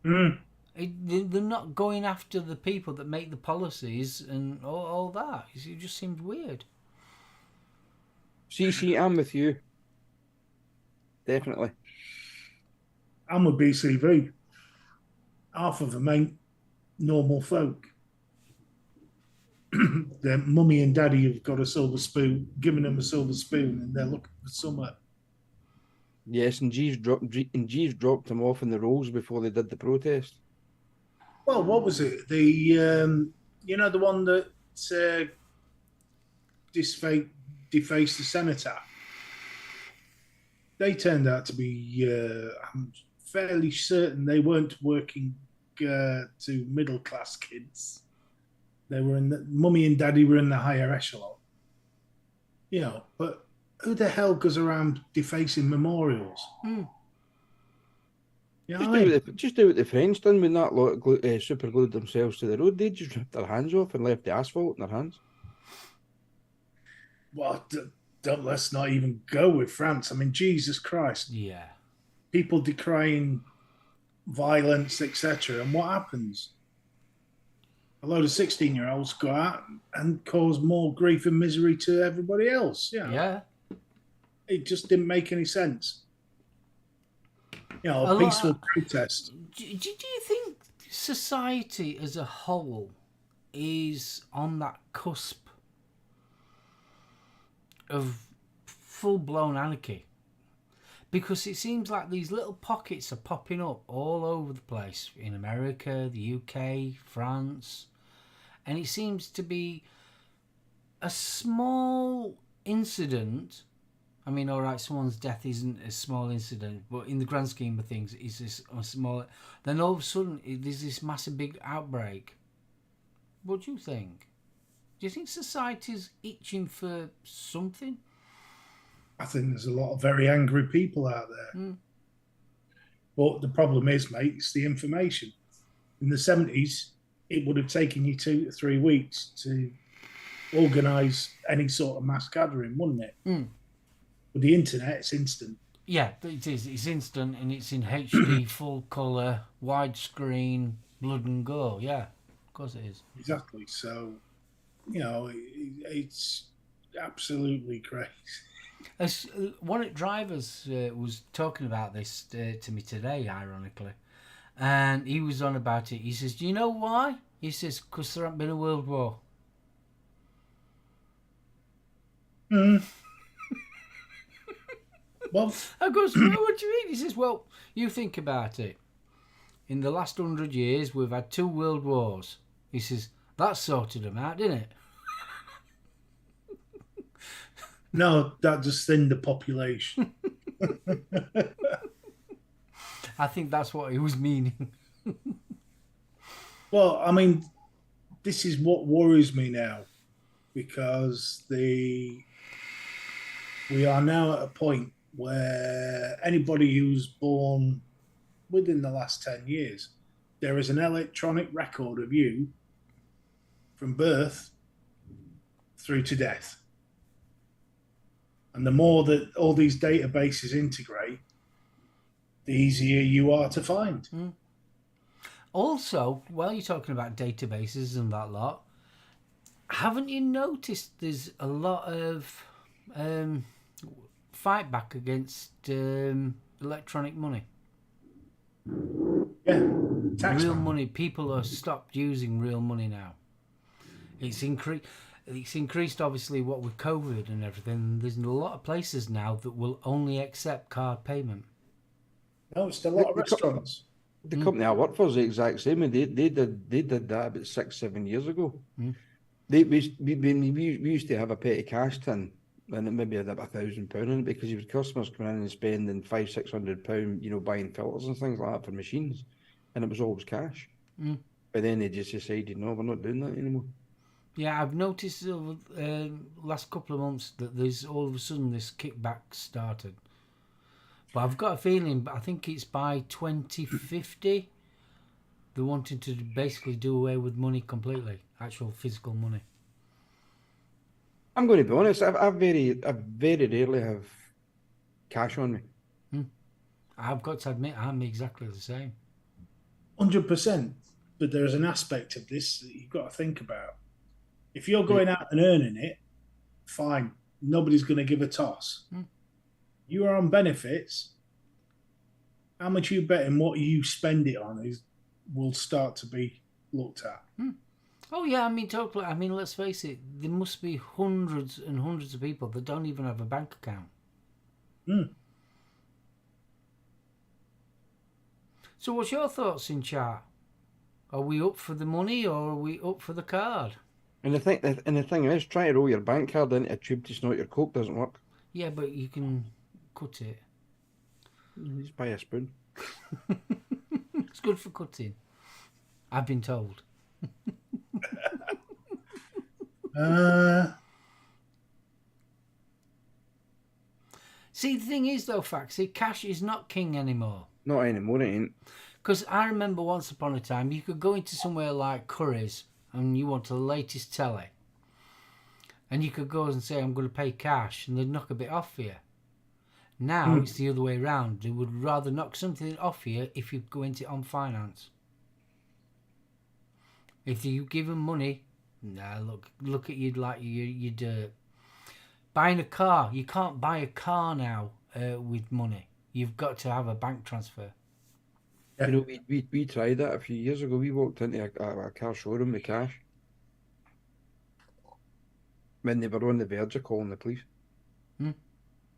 Mm. They're not going after the people that make the and all that. It just seems weird. See, I'm with you. Definitely. I'm with BCV. Half of them ain't normal folk. Their mummy and daddy have got a silver spoon, giving them a silver spoon, and they're looking for something. Yes, and Jeeves dropped them off in the rolls before they did the protest. Well, what was it? The the one that defaced the cenotaph. They turned out to be. I'm fairly certain they weren't working to middle class kids. They were in the mummy and daddy were in the higher echelon. But who the hell goes around defacing memorials? Just do what the French done when that lot super glued themselves to the road. They just ripped their hands off and left the asphalt in their hands. Well, let's not even go with France. I mean, Jesus Christ. Yeah. People decrying violence, etc. And what happens? A load of 16-year-olds go out and cause more grief and misery to everybody else. Yeah. It just didn't make any sense. A peaceful protest. Do you think society as a whole is on that cusp of full-blown anarchy? Because it seems like these little pockets are popping up all over the place in America, the UK, France, and it seems to be a small incident. I mean, all right, someone's death isn't a small incident, but in the grand scheme of things, it's this small. Then all of a sudden, there's this massive big outbreak. What do you think? Do you think society's itching for something? I think there's a lot of very angry people out there. But the problem is, mate, it's the information. In the 70s, it would have taken you 2 to 3 weeks to organise any sort of mass gathering, wouldn't it? With the internet, it's instant. Yeah, it is. It's instant and it's in HD, full colour, widescreen, blood and gore. Yeah, of course it is. Exactly. So, it's absolutely crazy. As one of the drivers was talking about this to me today, ironically, and he was on about it. He says, "Do you know why?" He says, "Because there hasn't been a world war." Well, I goes, "No, what do you mean?" He says, "Well, you think about it. In the last 100 years, we've had 2 world wars." He says, "That sorted them out, didn't it?" No, that just thinned the population. I think that's what he was meaning. Well, I mean, this is what worries me now, because we are now at a point where anybody who's born within the last 10 years, there is an electronic record of you from birth through to death. And the more that all these databases integrate, the easier you are to find. Also, while you're talking about databases and that lot, haven't you noticed there's a lot of fight back against electronic money? Yeah, tax real money. People have stopped using real money now. It's increased, obviously, what with COVID and everything. There's a lot of places now that will only accept card payment. No, it's a lot of restaurants. The company I work for is the exact same, and they did that about 6-7 years ago. We used to have a petty cash tin, and it maybe had about £1,000 in it, because you had customers coming in and spending £500-600, buying filters and things like that for machines, and it was always cash. But then they just decided, no, we're not doing that anymore. Yeah, I've noticed over last couple of months that there's all of a sudden this kickback started. But I've got a feeling, I think it's by 2050, they're wanting to basically do away with money completely, actual physical money. I'm going to be honest. I very rarely have cash on me. I've got to admit, I'm exactly the same. 100%. But there's an aspect of this that you've got to think about. If you're going out and earning it, fine. Nobody's going to give a toss. You are on benefits. How much you bet and what you spend it on will start to be looked at. Oh yeah, I mean totally. I mean, let's face it. There must be hundreds and hundreds of people that don't even have a bank account. So, what's your thoughts in chat? Are we up for the money or are we up for the card? And the thing is, trying to roll your bank card into a tube to snort your coke doesn't work. Yeah, but you can cut it. Just buy a spoon. It's good for cutting. I've been told. See, the thing is though, Faxi, cash is not king anymore. Not anymore, it ain't. Because I remember once upon a time, you could go into somewhere like Curry's and you want the latest telly. And you could go and say, I'm going to pay cash, and they'd knock a bit off for you. Now it's the other way around. They would rather knock something off you if you go into it on finance. If you give them money, nah, look at you like you dirt. Buying a car, you can't buy a car now with money. You've got to have a bank transfer. You know, we tried that a few years ago. We walked into a car showroom with cash when they were on the verge of calling the police.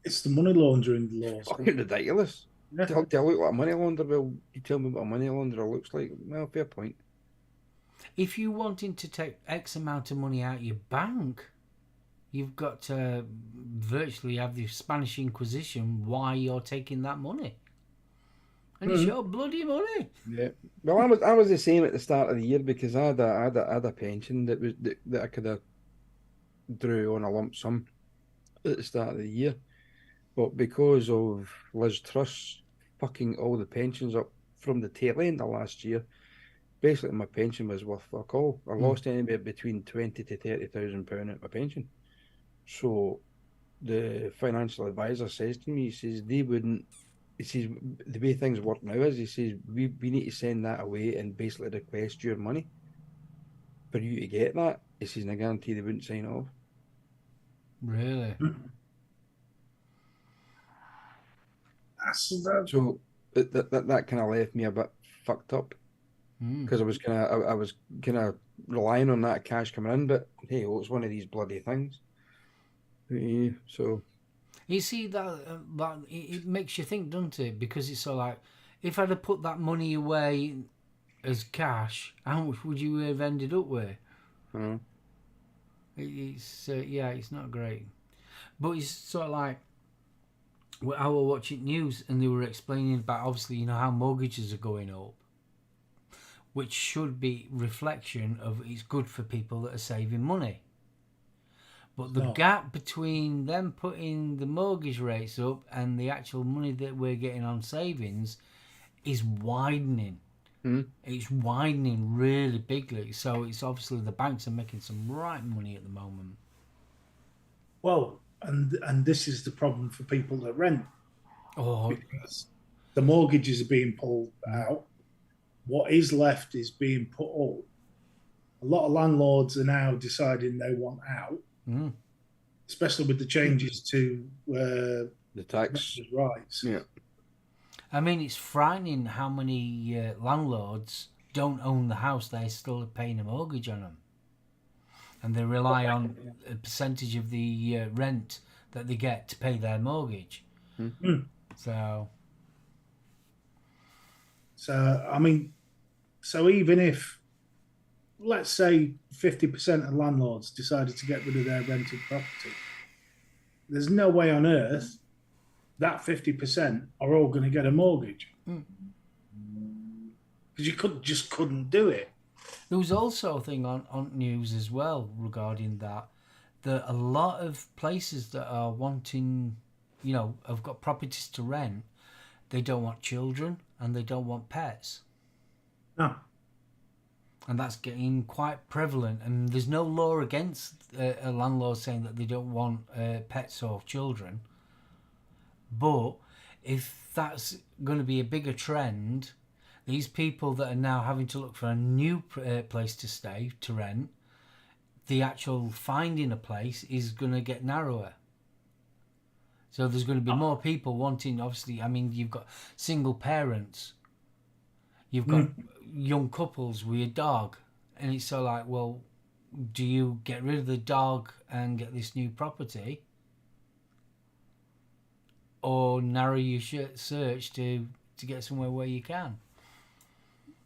It's the money laundering laws. Fucking ridiculous. Yeah. Do I look like a money launderer? Well, you tell me what a money launderer looks like. Well, fair point. If you're wanting to take X amount of money out of your bank, you've got to virtually have the Spanish Inquisition why you're taking that money. And it's your bloody money. Yeah. Well, I was the same at the start of the year because I had a pension that I could have drew on a lump sum at the start of the year. But because of Liz Truss fucking all the pensions up from the tail end of last year, basically my pension was worth fuck all. I lost anywhere between £20,000 to £30,000 out of my pension. So the financial advisor says to me, he says the way things work now is, he says we need to send that away and basically request your money for you to get that. He says, and I guarantee they wouldn't sign off. Really? So that kind of left me a bit fucked up because I was kind of relying on that cash coming in, but hey, well, it's one of these bloody things. Yeah, so you see that it makes you think, doesn't it? Because it's so like, if I'd have put that money away as cash, how much would you have ended up with? It's not great, but it's sort of like, I was watching news and they were explaining about, obviously, you know, how mortgages are going up, which should be reflection of it's good for people that are saving money. But the gap between them putting the mortgage rates up and the actual money that we're getting on savings is widening. It's widening really bigly. So it's obviously the banks are making some right money at the moment. Well, and this is the problem for people that rent. Because the mortgages are being pulled out. What is left is being put up. A lot of landlords are now deciding they want out, especially with the changes to the tax rights. Yeah. I mean, it's frightening how many landlords don't own the house. They're still paying a mortgage on them. And they rely on a percentage of the rent that they get to pay their mortgage. So, I mean, so even if, let's say 50% of landlords decided to get rid of their rented property, there's no way on earth that 50% are all going to get a mortgage. Because you couldn't do it. There was also a thing on news as well regarding that a lot of places that are wanting, have got properties to rent, they don't want children and they don't want pets. No. And that's getting quite prevalent. And there's no law against a landlord saying that they don't want pets or children. But if that's going to be a bigger trend, these people that are now having to look for a new place to stay, to rent, the actual finding a place is going to get narrower. So there's going to be more people wanting, obviously, I mean, you've got single parents, you've got young couples with a dog, and it's so like, well, do you get rid of the dog and get this new property, or narrow your search to get somewhere where you can?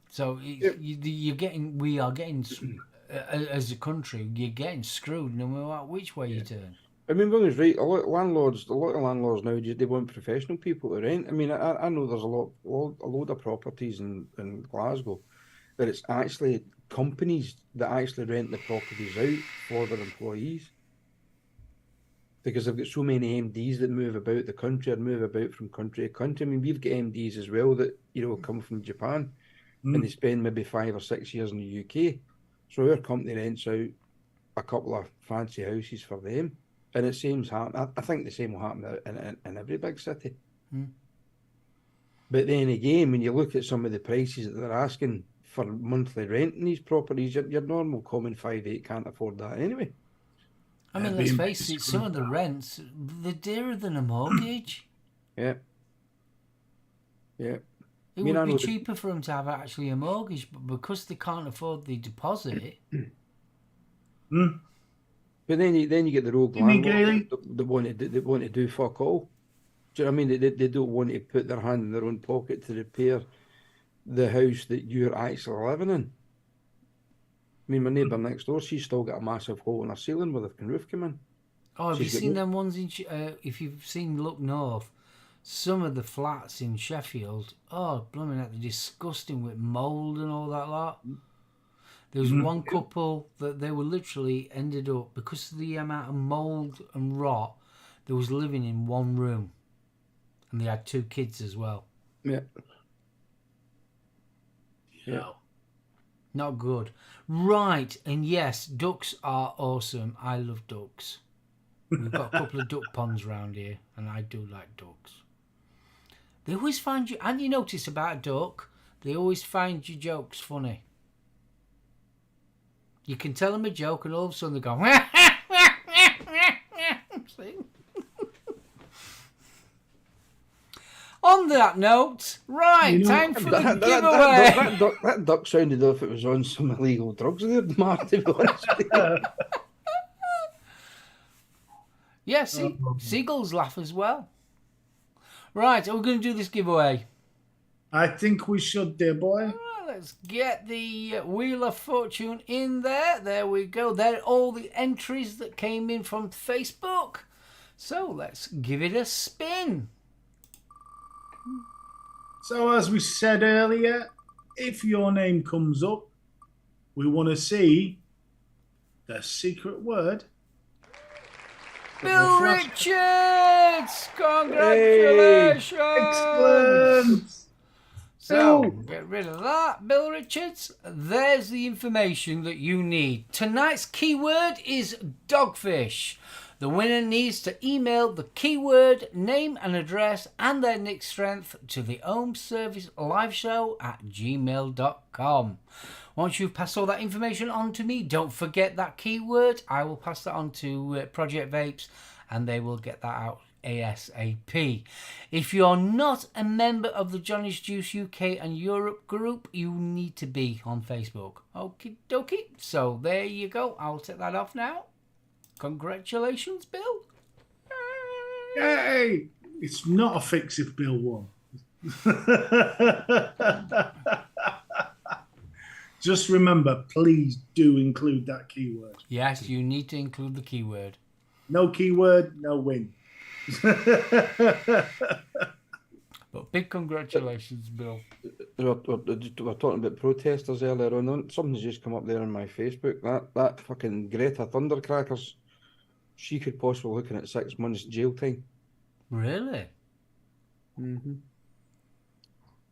So we are getting, as a country, you're getting screwed no matter which way you turn. I mean, William's right. A lot of landlords now, they want professional people to rent. I mean, I know there's a load of properties in Glasgow that it's actually companies that actually rent the properties out for their employees, because they've got so many MDs that move about the country or move about from country to country. I mean, we've got MDs as well that, come from Japan and they spend maybe 5 or 6 years in the UK. So our company rents out a couple of fancy houses for them. And it seems happen. I think the same will happen in every big city. But then again, when you look at some of the prices that they're asking for monthly rent in these properties, your normal common 5'8" can't afford that anyway. I mean, let's face it, some of the rents, they're dearer than a mortgage. Yeah. It would be cheaper for them to have actually a mortgage, but because they can't afford the deposit... But then you get the rogue landlords that want to do fuck all. Do you know what I mean? They don't want to put their hand in their own pocket to repair the house that you're actually living in. I mean, my neighbour next door, she's still got a massive hole in her ceiling where the roof came in. Oh, have you seen them ones in... if you've seen Look North, some of the flats in Sheffield, blooming heck, they're disgusting with mould and all that lot. There was one couple that they were literally ended up, because of the amount of mould and rot, they was living in one room. And they had 2 kids as well. Yeah. Not good. Right, and yes, ducks are awesome. I love ducks. We've got a couple of duck ponds around here, and I do like ducks. They always find you, and you notice about a duck, they always find your jokes funny. You can tell them a joke and all of a sudden they go... See? On that note, right, time for the giveaway. That duck sounded as if it was on some illegal drugs there, Mark, to be honest with you. Yeah, see, seagulls laugh as well. Right, are we going to do this giveaway? I think we should, dear boy. Let's get the Wheel of Fortune in there. There we go. There are all the entries that came in from Facebook. So let's give it a spin. So as we said earlier, if your name comes up, we want to see the secret word. Bill Richards! Congratulations! Hey, excellent! So, get rid of that, Bill Richards. There's the information that you need. Tonight's keyword is dogfish. The winner needs to email the keyword, name and address, and their nick strength to the Home Service Live Show at gmail.com. Once you've passed all that information on to me, don't forget that keyword. I will pass that on to Project Vapes, and they will get that out ASAP. If you're not a member of the Johnny's Juice UK and Europe group, you need to be on Facebook. Okie dokie. So there you go. I'll take that off now. Congratulations, Bill. Yay! It's not a fix if Bill won. Just remember, please do include that keyword. Yes, you need to include the keyword. No keyword, no win. But big congratulations, Bill. we were talking about protesters earlier on. Something's just come up there on my Facebook. That fucking Greta Thundercrackers, she could possibly be looking at 6 months jail time. Really? Mm-hmm.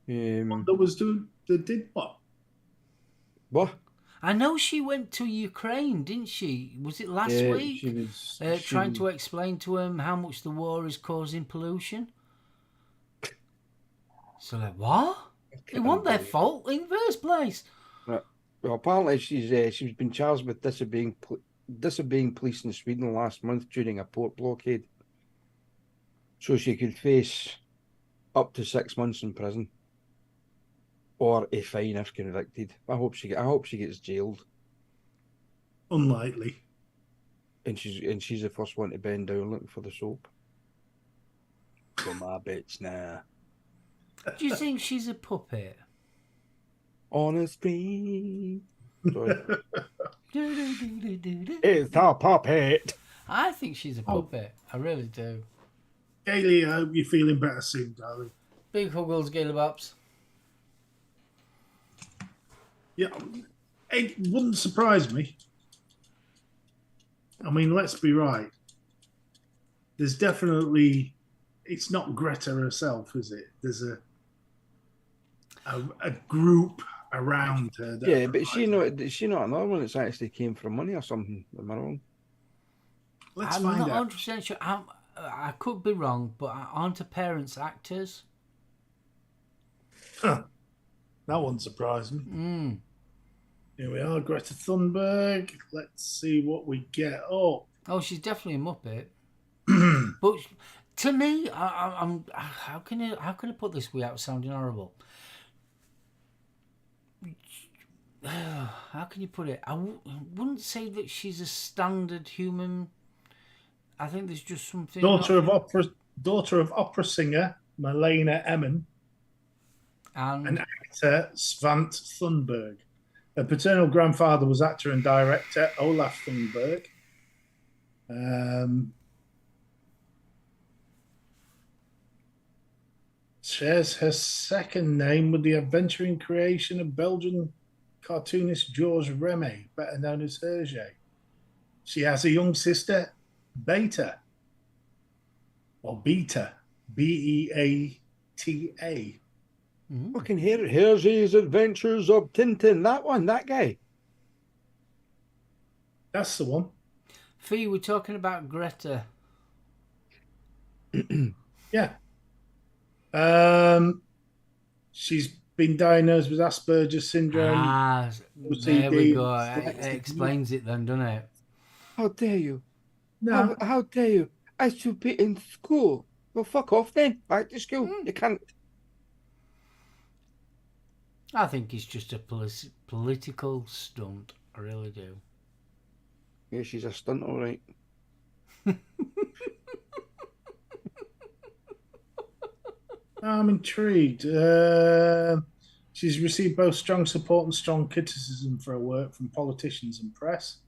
That did what? What? I know she went to Ukraine, didn't she? Was it last Yeah, week? she was Trying to explain to him how much the war is causing pollution. So like, what? It wasn't their fault in the first place. Right. Well, apparently she's been charged with disobeying police in Sweden last month during a port blockade. So she could face up to 6 months in prison, or a fine if convicted. I hope she gets jailed. Unlikely. And she's the first one to bend down looking for the soap. For my bitch, nah. Do you think she's a puppet? On a screen. Sorry. It's It's a puppet. I think she's a puppet. I really do. Kaylee, I hope you're feeling better soon, darling. Big huggles, Gayle Bops. Yeah, it wouldn't surprise me. I mean, let's be right. There's definitely, it's not Greta herself, is it? There's a group around her. Yeah, but is she not another one that's actually came from money or something? Am I wrong? Let's I'm find not out. 100% sure. I could be wrong, but aren't her parents actors? Huh. That wouldn't surprise me. Mm. Here we are, Greta Thunberg. Let's see what we get. Oh, she's definitely a Muppet. But to me, I'm how can I put this without sounding horrible? How can you put it? I wouldn't say that she's a standard human. I think there's just something. daughter of opera singer Malena Emmon and actor Svante Thunberg. Her paternal grandfather was actor and director Olaf Thunberg. Shares her second name with the adventuring creation of Belgian cartoonist Georges Remy, better known as Hergé. She has a young sister, Beta, or Beta, Beata. Fucking Hergé's Adventures of Tintin. That guy. That's the one. Fee, we're talking about Greta. Yeah. She's been diagnosed with Asperger's syndrome. There we go. It explains it then, doesn't it? How dare you? No. How dare you? I should be in school. Well, fuck off then. Back to school. You can't. I think it's just a political stunt. I really do. Yeah, she's a stunt, all right. I'm intrigued. She's received both strong support and strong criticism for her work from politicians and press.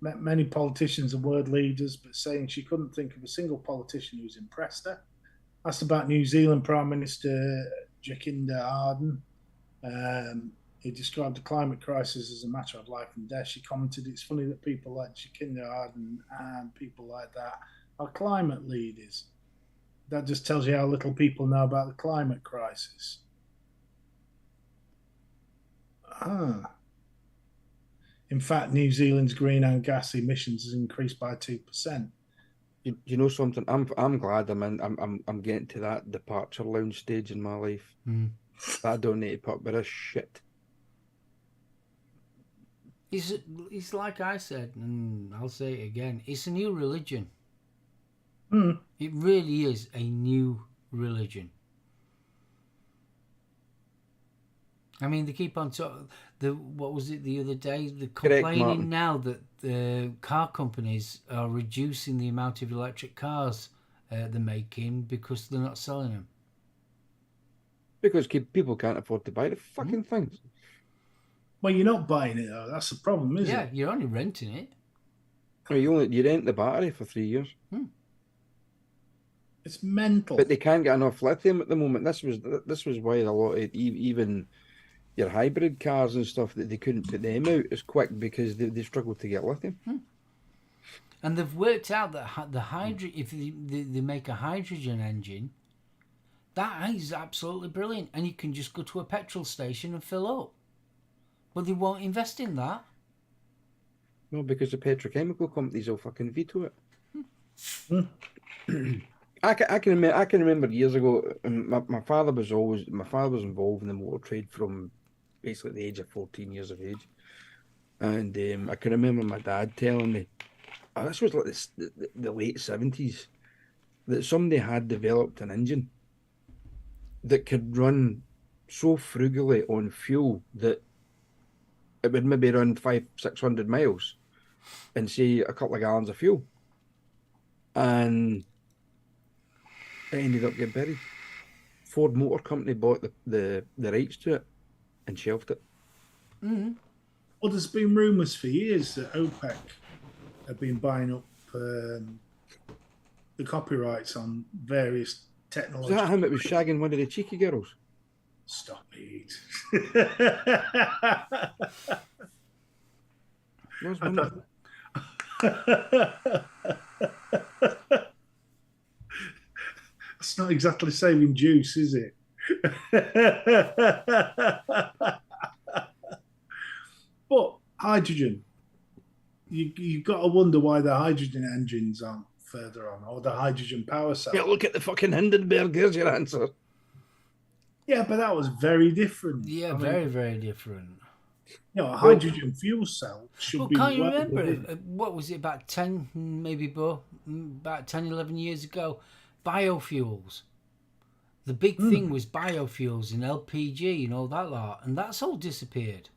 Met many politicians and world leaders, but saying she couldn't think of a single politician who's impressed her. Asked about New Zealand Prime Minister Jacinda Ardern. He described the climate crisis as a matter of life and death. She commented, "It's funny that people like Jacinda Ardern and people like that are climate leaders." That just tells you how little people know about the climate crisis. In fact, New Zealand's greenhouse gas emissions has increased by 2%. You know something? I'm glad I'm getting to that departure lounge stage in my life. I don't need to put up with this shit. It's like I said, and I'll say it again. It's a new religion. It really is a new religion. I mean, they keep on talking. What was it the other day? They're complaining now that the car companies are reducing the amount of electric cars they're making because they're not selling them. Because people can't afford to buy the fucking things. Well, you're not buying it, though. That's the problem, isn't it? Yeah, you're only renting it. You rent the battery for 3 years. It's mental. But they can't get enough lithium at the moment. This was why a lot of even your hybrid cars and stuff that they couldn't put them out as quick because they struggled to get lithium. And they've worked out that if they make a hydrogen engine, that is absolutely brilliant, and you can just go to a petrol station and fill up. But they won't invest in that. No, because the petrochemical companies will fucking veto it. I can remember years ago. My father was involved in the motor trade from basically the age of 14 years of age, and I can remember my dad telling me, this was like the late 70s, that somebody had developed an engine that could run so frugally on fuel that it would maybe run 500-600 miles and say a couple of gallons of fuel, and it ended up getting buried. Ford Motor Company bought the rights to it and shelved it. Mm-hmm. Well, there's been rumours for years that OPEC have been buying up the copyrights on various technologies. Is that him that was shagging one of the cheeky girls? Stop it. Was one of them? That's not exactly saving juice, is it? But hydrogen, you've got to wonder why the hydrogen engines aren't further on, or the hydrogen power cell. Yeah, look at the fucking Hindenburg. There's your answer. Yeah, but that was very different. Yeah, very, very different. You know, a hydrogen fuel cell should be... Can't you remember, what was it, about 10, maybe about 10, 11 years ago, biofuels. The big thing was biofuels and LPG and all that lot, and that's all disappeared.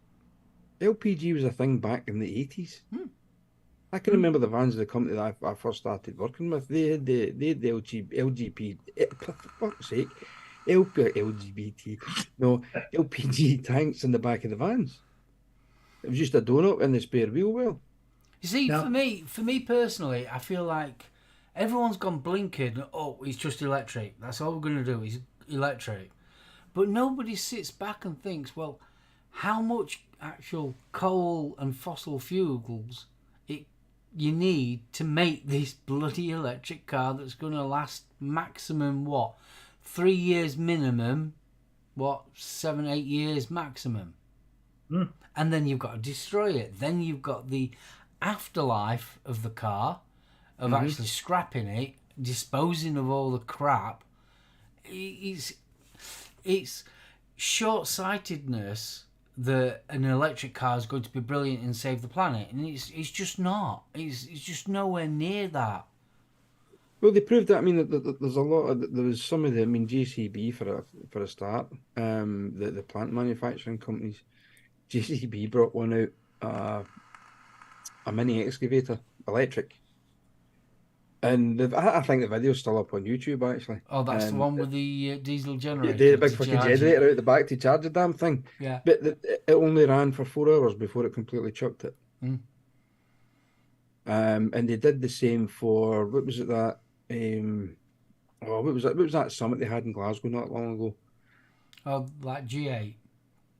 LPG was a thing back in the 80s. I can remember the vans of the company that I first started working with. They had the LGP, for fuck's sake, LGBT, no, LPG tanks in the back of the vans. It was just a donut in the spare wheel well. You see, for me personally, I feel like everyone's gone blinkered. Oh, it's just electric. That's all we're going to do is electric. But nobody sits back and thinks, well, how much actual coal and fossil fuels you need to make this bloody electric car that's going to last maximum, 3 years minimum, 7, 8 years maximum. And then you've got to destroy it. Then you've got the afterlife of the car, of actually scrapping it, disposing of all the crap. It's short-sightedness that an electric car is going to be brilliant and save the planet, and it's just not. It's just nowhere near that. Well, they proved that. I mean, there's a lot of there was some of the. I mean, JCB for a start. The plant manufacturing companies. JCB brought one out, a mini excavator, electric, and I think the video's still up on YouTube actually. Oh, that's the one with the diesel generator. The big fucking generator out the back to charge the damn thing. Yeah. But it only ran for 4 hours before it completely chucked it. And they did the same for what was it that? What was that summit they had in Glasgow not long ago? Oh, like G8.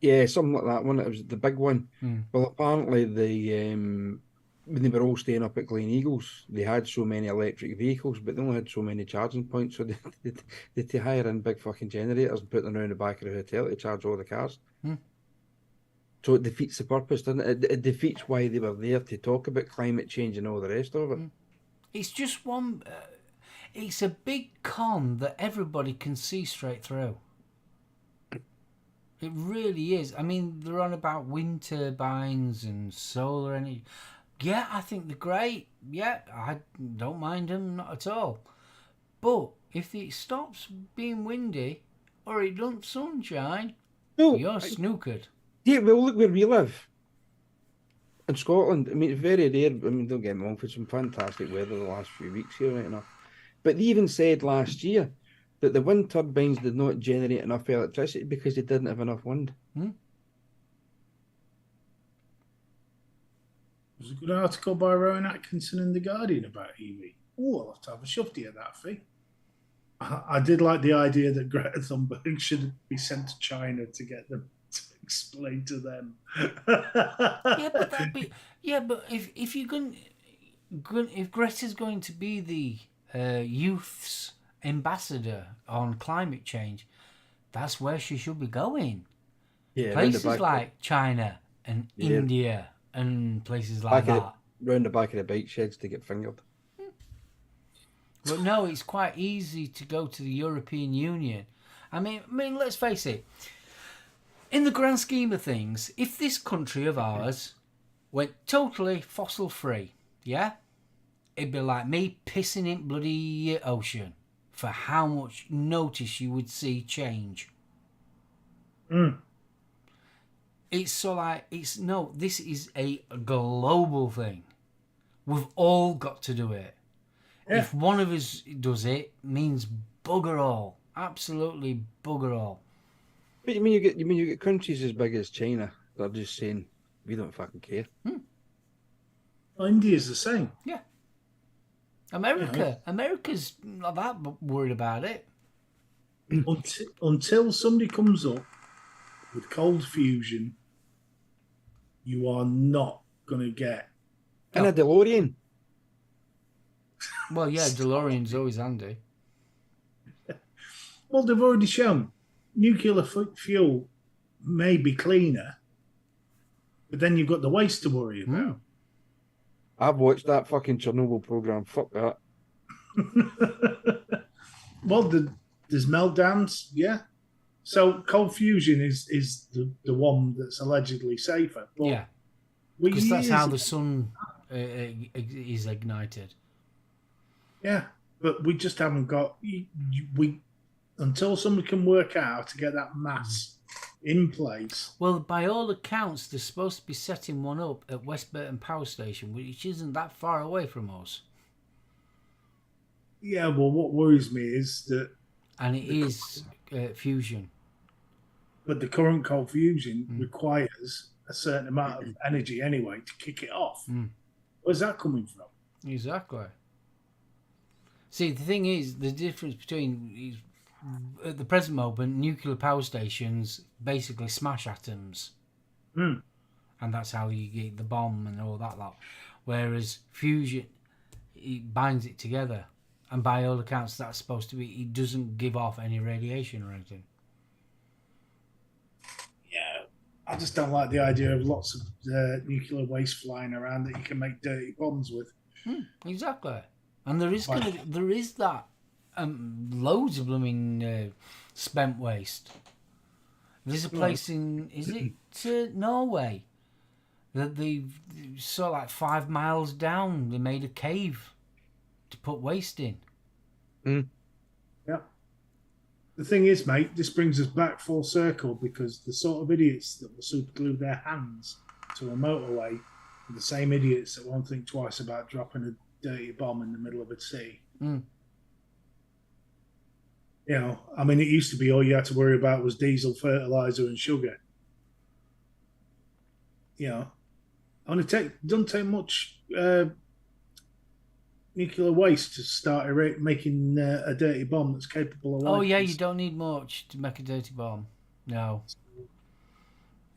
Yeah, something like that one. It was the big one. Well, apparently when they were all staying up at Glen Eagles, they had so many electric vehicles, but they only had so many charging points, so they had to hire in big fucking generators and put them around the back of the hotel to charge all the cars. So it defeats the purpose, doesn't it? It defeats why they were there to talk about climate change and all the rest of it. It's just one... it's a big con that everybody can see straight through. It really is. I mean, they're on about wind turbines and solar energy. Yeah, I think they're great. Yeah, I don't mind them, not at all. But if it stops being windy or it doesn't sunshine, you're snookered. Yeah, well, look where we live. In Scotland, I mean, it's very rare. I mean, don't get me wrong, for some fantastic weather the last few weeks here, right enough. But they even said last year that the wind turbines did not generate enough electricity because they didn't have enough wind. There's a good article by Rowan Atkinson in The Guardian about EV. Oh, I'll have to have a shufty at that fee. I did like the idea that Greta Thunberg should be sent to China to get them to explain to them. Yeah, but that'd be but if you're going, if Greta's going to be the youth's ambassador on climate change, that's where she should be going. Yeah, Places like China and India and places like that. Round the back of the bike sheds to get fingered. But no, it's quite easy to go to the European Union. I mean, let's face it. In the grand scheme of things, if this country of ours went totally fossil free, yeah, it'd be like me pissing in bloody ocean for how much notice you would see change. It's so like, this is a global thing. We've all got to do it. Yeah. If one of us does it, means bugger all. Absolutely bugger all. But you get countries as big as China that are just saying we don't fucking care. Well, India's the same. Yeah. America's not that worried about it. Until somebody comes up with cold fusion, you are not going to get. And a DeLorean. Well, yeah, DeLorean's always handy. Well, they've already shown nuclear fuel may be cleaner, but then you've got the waste to worry about. I've watched that fucking Chernobyl program. Fuck that. Well, there's meltdowns, yeah. So cold fusion is the one that's allegedly safer. But yeah, because that's how the sun is ignited. Yeah, but we just haven't got until somebody can work out how to get that mass in place. Well, by all accounts, they're supposed to be setting one up at West Burton Power Station, which isn't that far away from us. Yeah, well, what worries me is that... And it is fusion. But the current cold fusion requires a certain amount of energy anyway to kick it off. Where's that coming from? Exactly. See, the thing is, the difference between... At the present moment, nuclear power stations basically smash atoms. And that's how you get the bomb and all that lot. Whereas fusion, it binds it together. And by all accounts, that's supposed to be... It doesn't give off any radiation or anything. Yeah. I just don't like the idea of lots of nuclear waste flying around that you can make dirty bombs with. Exactly. And there is that loads of blooming spent waste. There's a place in, is it Norway, that they saw like 5 miles down, they made a cave to put waste in. Yeah. The thing is, mate, this brings us back full circle, because the sort of idiots that will superglue their hands to a motorway are the same idiots that won't think twice about dropping a dirty bomb in the middle of a city. You know, I mean, it used to be all you had to worry about was diesel, fertilizer, and sugar. You know, it doesn't take much nuclear waste to start making a dirty bomb that's capable of. Oh yeah, you don't need much to make a dirty bomb. No,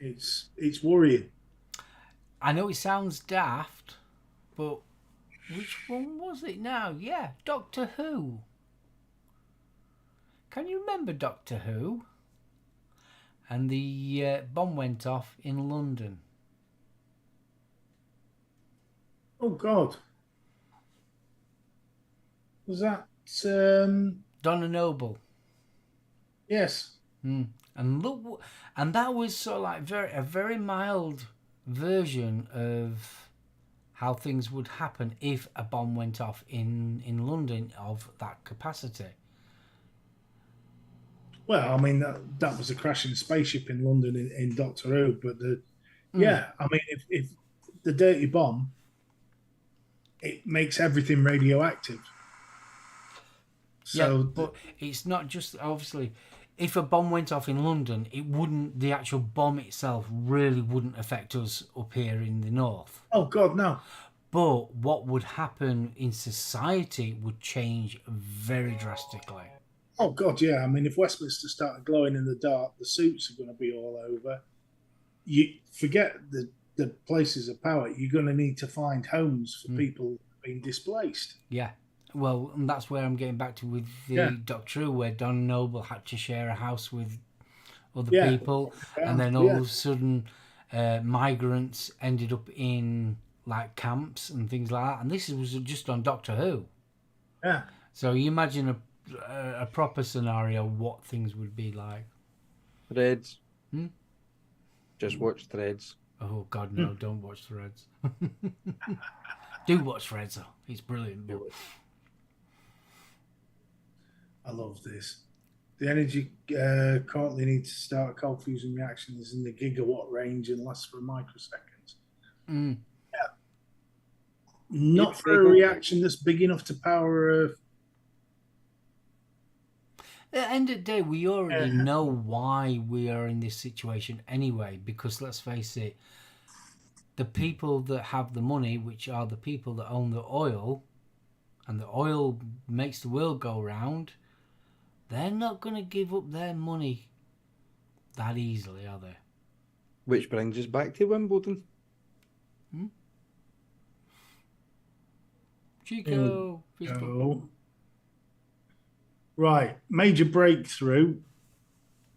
it's worrying. I know it sounds daft, but which one was it now? Yeah, Doctor Who. Can you remember Doctor Who? And the bomb went off in London. Oh God. Was that Donna Noble? Yes. And look, and that was sort of like a very mild version of how things would happen if a bomb went off in London of that capacity. Well, I mean that was a crashing spaceship in London in Doctor Who, but yeah, I mean if the dirty bomb, it makes everything radioactive. So, yeah, but it's not just, obviously, if a bomb went off in London, the actual bomb itself really wouldn't affect us up here in the north. Oh, God, no. But what would happen in society would change very drastically. Oh God, yeah. I mean, if Westminster started glowing in the dark, the suits are going to be all over. You forget the places of power. You're going to need to find homes for people being displaced. Yeah. Well, and that's where I'm getting back to with the Yeah. Doctor Who, where Don Noble had to share a house with other Yeah. people, and then all of a sudden, migrants ended up in like camps and things like that. And this was just on Doctor Who. Yeah. So you imagine a proper scenario, what things would be like. Threads. Hmm? Just watch Threads. Oh God, no! Don't watch Threads. Do watch Threads though; it's brilliant. But... I love this. The energy currently needs to start a cold fusion reaction is in the gigawatt range and lasts for microseconds. Mm. Yeah. Not for a reaction that's big enough to power Earth. At the end of the day, we already know why we are in this situation anyway, because let's face it, the people that have the money, which are the people that own the oil, and the oil makes the world go round, they're not going to give up their money that easily, are they? Which brings us back to Wimbledon. Chico. Oh. Right, major breakthrough.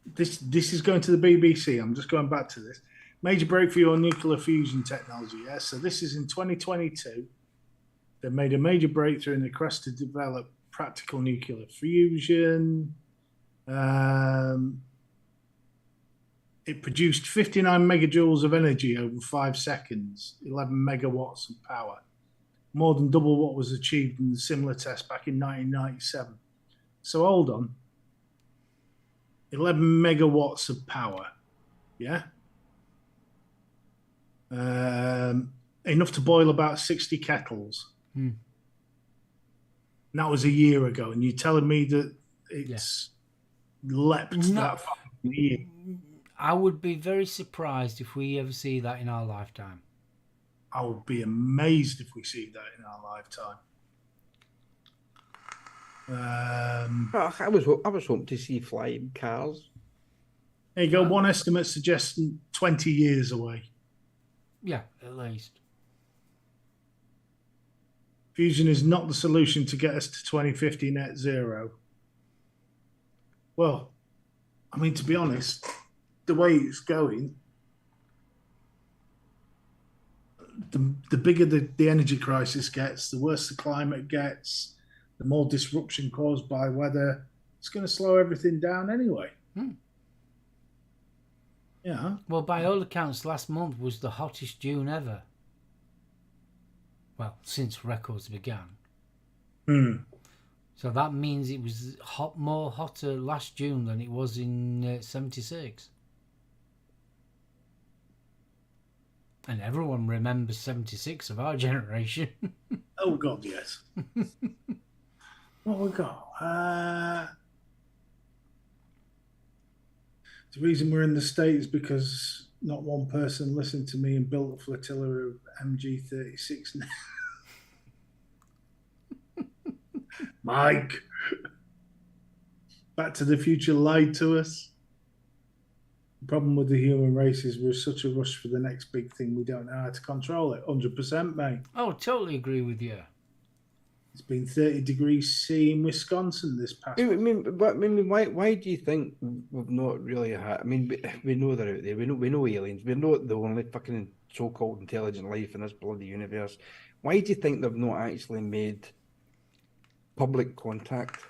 This is going to the BBC. I'm just going back to this. Major breakthrough on nuclear fusion technology. Yeah, so this is in 2022. They made a major breakthrough in the quest to develop practical nuclear fusion. It produced 59 megajoules of energy over 5 seconds, 11 megawatts of power, more than double what was achieved in the similar test back in 1997. So hold on. 11 megawatts of power. Yeah. Enough to boil about 60 kettles. And that was a year ago. And you're telling me that it's leapt that far in a year? I would be very surprised if we ever see that in our lifetime. I would be amazed if we see that in our lifetime. I was hoping to see flying cars. There you go. One estimate suggests 20 years away. Yeah, at least. Fusion is not the solution to get us to 2050 net zero. Well, I mean, to be honest, the way it's going, the bigger the energy crisis gets, the worse the climate gets, the more disruption caused by weather. It's going to slow everything down anyway. Yeah. Well, by all accounts, last month was the hottest June ever. Well, since records began. So that means it was more hotter last June than it was in 76. And everyone remembers 76 of our generation. Oh, God, yes. What we got? The reason we're in the States is because not one person listened to me and built a flotilla of MG-36. Mike, Back to the Future lied to us. The problem with the human race is we're such a rush for the next big thing, we don't know how to control it. 100%, mate. Oh, totally agree with you. It's been 30 degrees C in Wisconsin this past week. Why do you think we've not really had? I mean, we know they're out there. We know aliens. We're not the only fucking so-called intelligent life in this bloody universe. Why do you think they've not actually made public contact?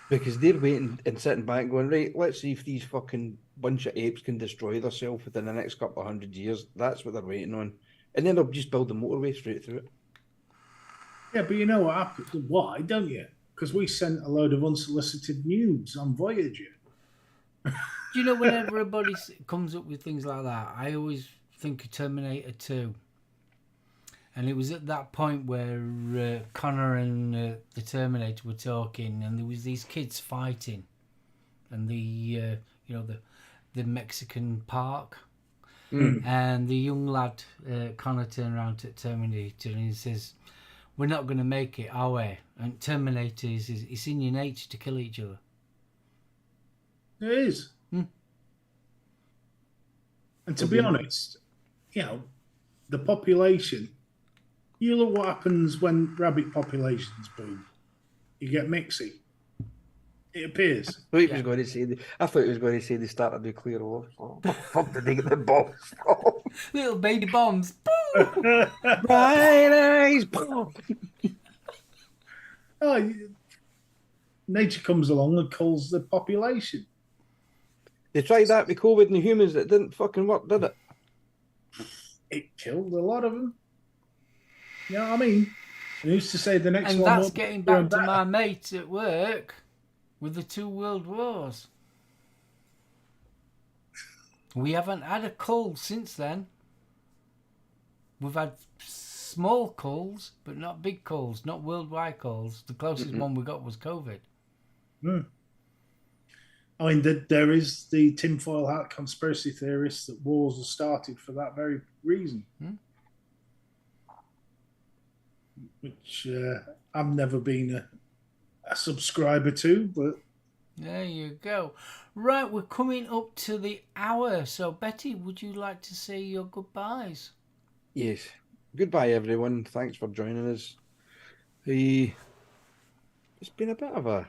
Because they're waiting and sitting back going, right, let's see if these fucking bunch of apes can destroy themselves within the next couple of 100 years. That's what they're waiting on. And then they'll just build the motorway straight through it. Yeah, but you know what happened? Why, don't you? Because we sent a load of unsolicited nudes on Voyager. Do you know, when everybody comes up with things like that, I always think of Terminator 2. And it was at that point where Connor and the Terminator were talking, and there was these kids fighting, and the Mexican park, and the young lad Connor turned around to Terminator and he says, we're not going to make it, are we? And Terminators, it's in your nature to kill each other. It is. And to be honest, the population, you look what happens when rabbit populations boom. You get mixy. It appears. I thought he was going to say they started nuclear war. Oh, fuck did they get the bombs from? Little baby bombs. Bright eyes. Nature comes along and kills the population. They tried that with COVID and the humans. It didn't fucking work, did it? It killed a lot of them. You know what I mean? I used to say the next And one. that's getting back to my mate at work with the 2 world wars. We haven't had a cull since then. We've had small culls, but not big culls, not worldwide culls. The closest one we got was COVID. I mean, there is the tinfoil hat conspiracy theorists that wars are started for that very reason. Which I've never been a subscriber to, but... There you go. Right, we're coming up to the hour. So, Betty, would you like to say your goodbyes? Yes. Goodbye, everyone. Thanks for joining us. It's been a bit of a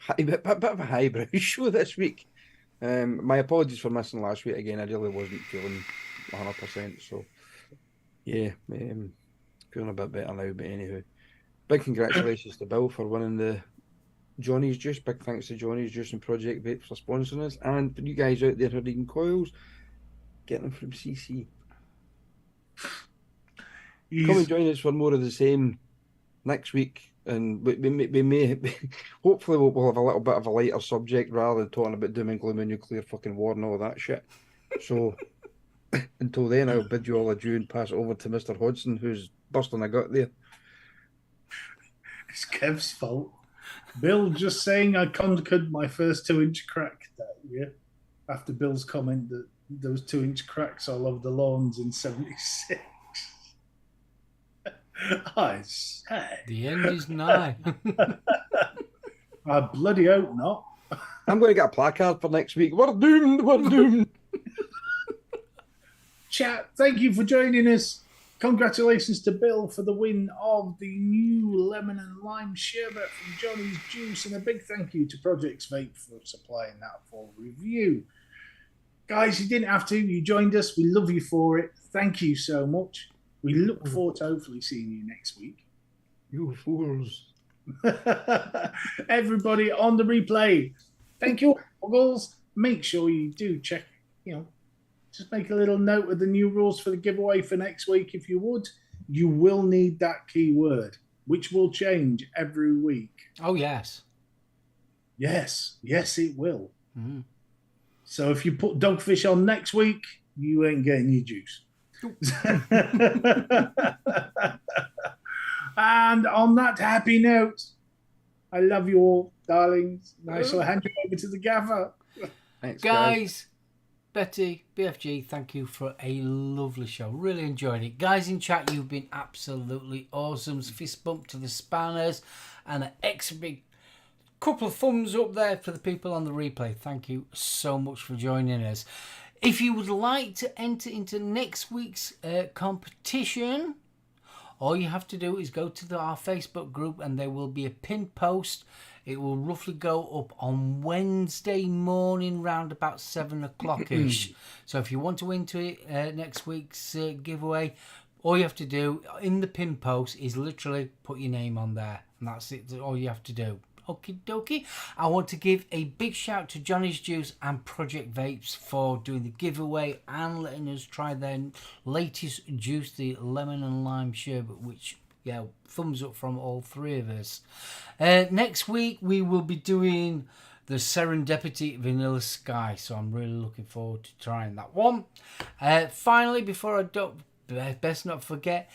highbrow show this week. My apologies for missing last week again. I really wasn't feeling 100%. So, yeah, feeling a bit better now. But anyway, big congratulations to Bill for winning the Johnny's Juice. Big thanks to Johnny's Juice and Project Vape for sponsoring us. And for you guys out there who are reading coils, get them from CC. Come and join us for more of the same next week, and we may hopefully we'll have a little bit of a lighter subject rather than talking about doom and gloom and nuclear fucking war and all that shit. So until then, I'll bid you all adieu and pass it over to Mr. Hodgson, who's busting a gut there. It's Kev's fault. Bill just saying I conquered my first 2-inch crack that year after Bill's comment that those 2-inch cracks all over the lawns in 76. I say. The end is nigh. I bloody hope not. I'm going to get a placard for next week. We're doomed. We're doomed. Chat, thank you for joining us. Congratulations to Bill for the win of the new lemon and lime sherbet from Johnny's Juice, and a big thank you to Projects Vape for supplying that for review. Guys, you didn't have to. You joined us. We love you for it. Thank you so much. We look forward to hopefully seeing you next week. You fools. Everybody on the replay, thank you, Goggles. Make sure you do check, just make a little note of the new rules for the giveaway for next week if you would. You will need that keyword, which will change every week. Oh, yes. Yes, it will. Mm-hmm. So if you put Dogfish on next week, you ain't getting your juice. And on that happy note, I love you all, darlings. I shall hand you over to the gaffer. Thanks, Guys, Betty, BFG, thank you for a lovely show. Really enjoyed it. Guys in chat, you've been absolutely awesome. Fist bump to the spanners and an extra big couple of thumbs up there for the people on the replay. Thank you so much for joining us. If you would like to enter into next week's competition, all you have to do is go to our Facebook group and there will be a pinned post. It will roughly go up on Wednesday morning round about 7 o'clock-ish. So if you want to enter it, next week's giveaway, all you have to do in the pinned post is literally put your name on there. And that's it. That's all you have to do. Okie dokie. I want to give a big shout to Johnny's Juice and Project Vapes for doing the giveaway and letting us try their latest juice, the lemon and lime sherbet, which, yeah, thumbs up from all three of us. Next week we will be doing the Serendipity Vanilla Sky, so I'm really looking forward to trying that one. Finally, before I don't, best not forget,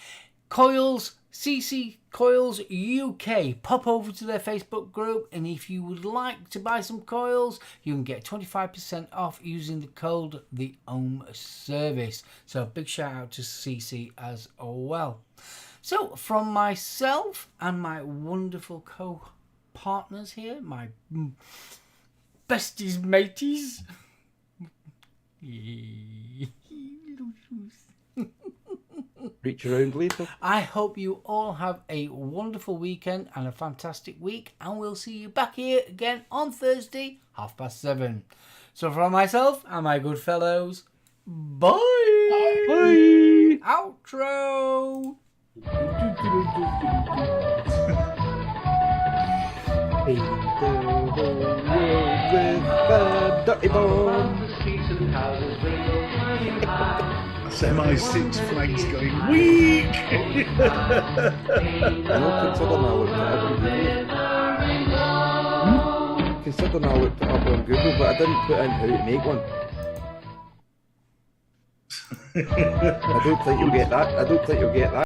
Coils, CC Coils UK. Pop over to their Facebook group, and if you would like to buy some coils, you can get 25% off using the code The Ohm Service. So big shout out to CC as well. So, from myself and my wonderful co-partners here, my besties mateys. Reach around later. I hope you all have a wonderful weekend and a fantastic week, and we'll see you back here again on Thursday, 7:30. So from myself and my good fellows, bye! Bye! Outro! In the world with a dirty bomb. That's MI6 flags going weak. Considering I looked it up on Google, but I didn't put in how to make one. I don't think you'll get that.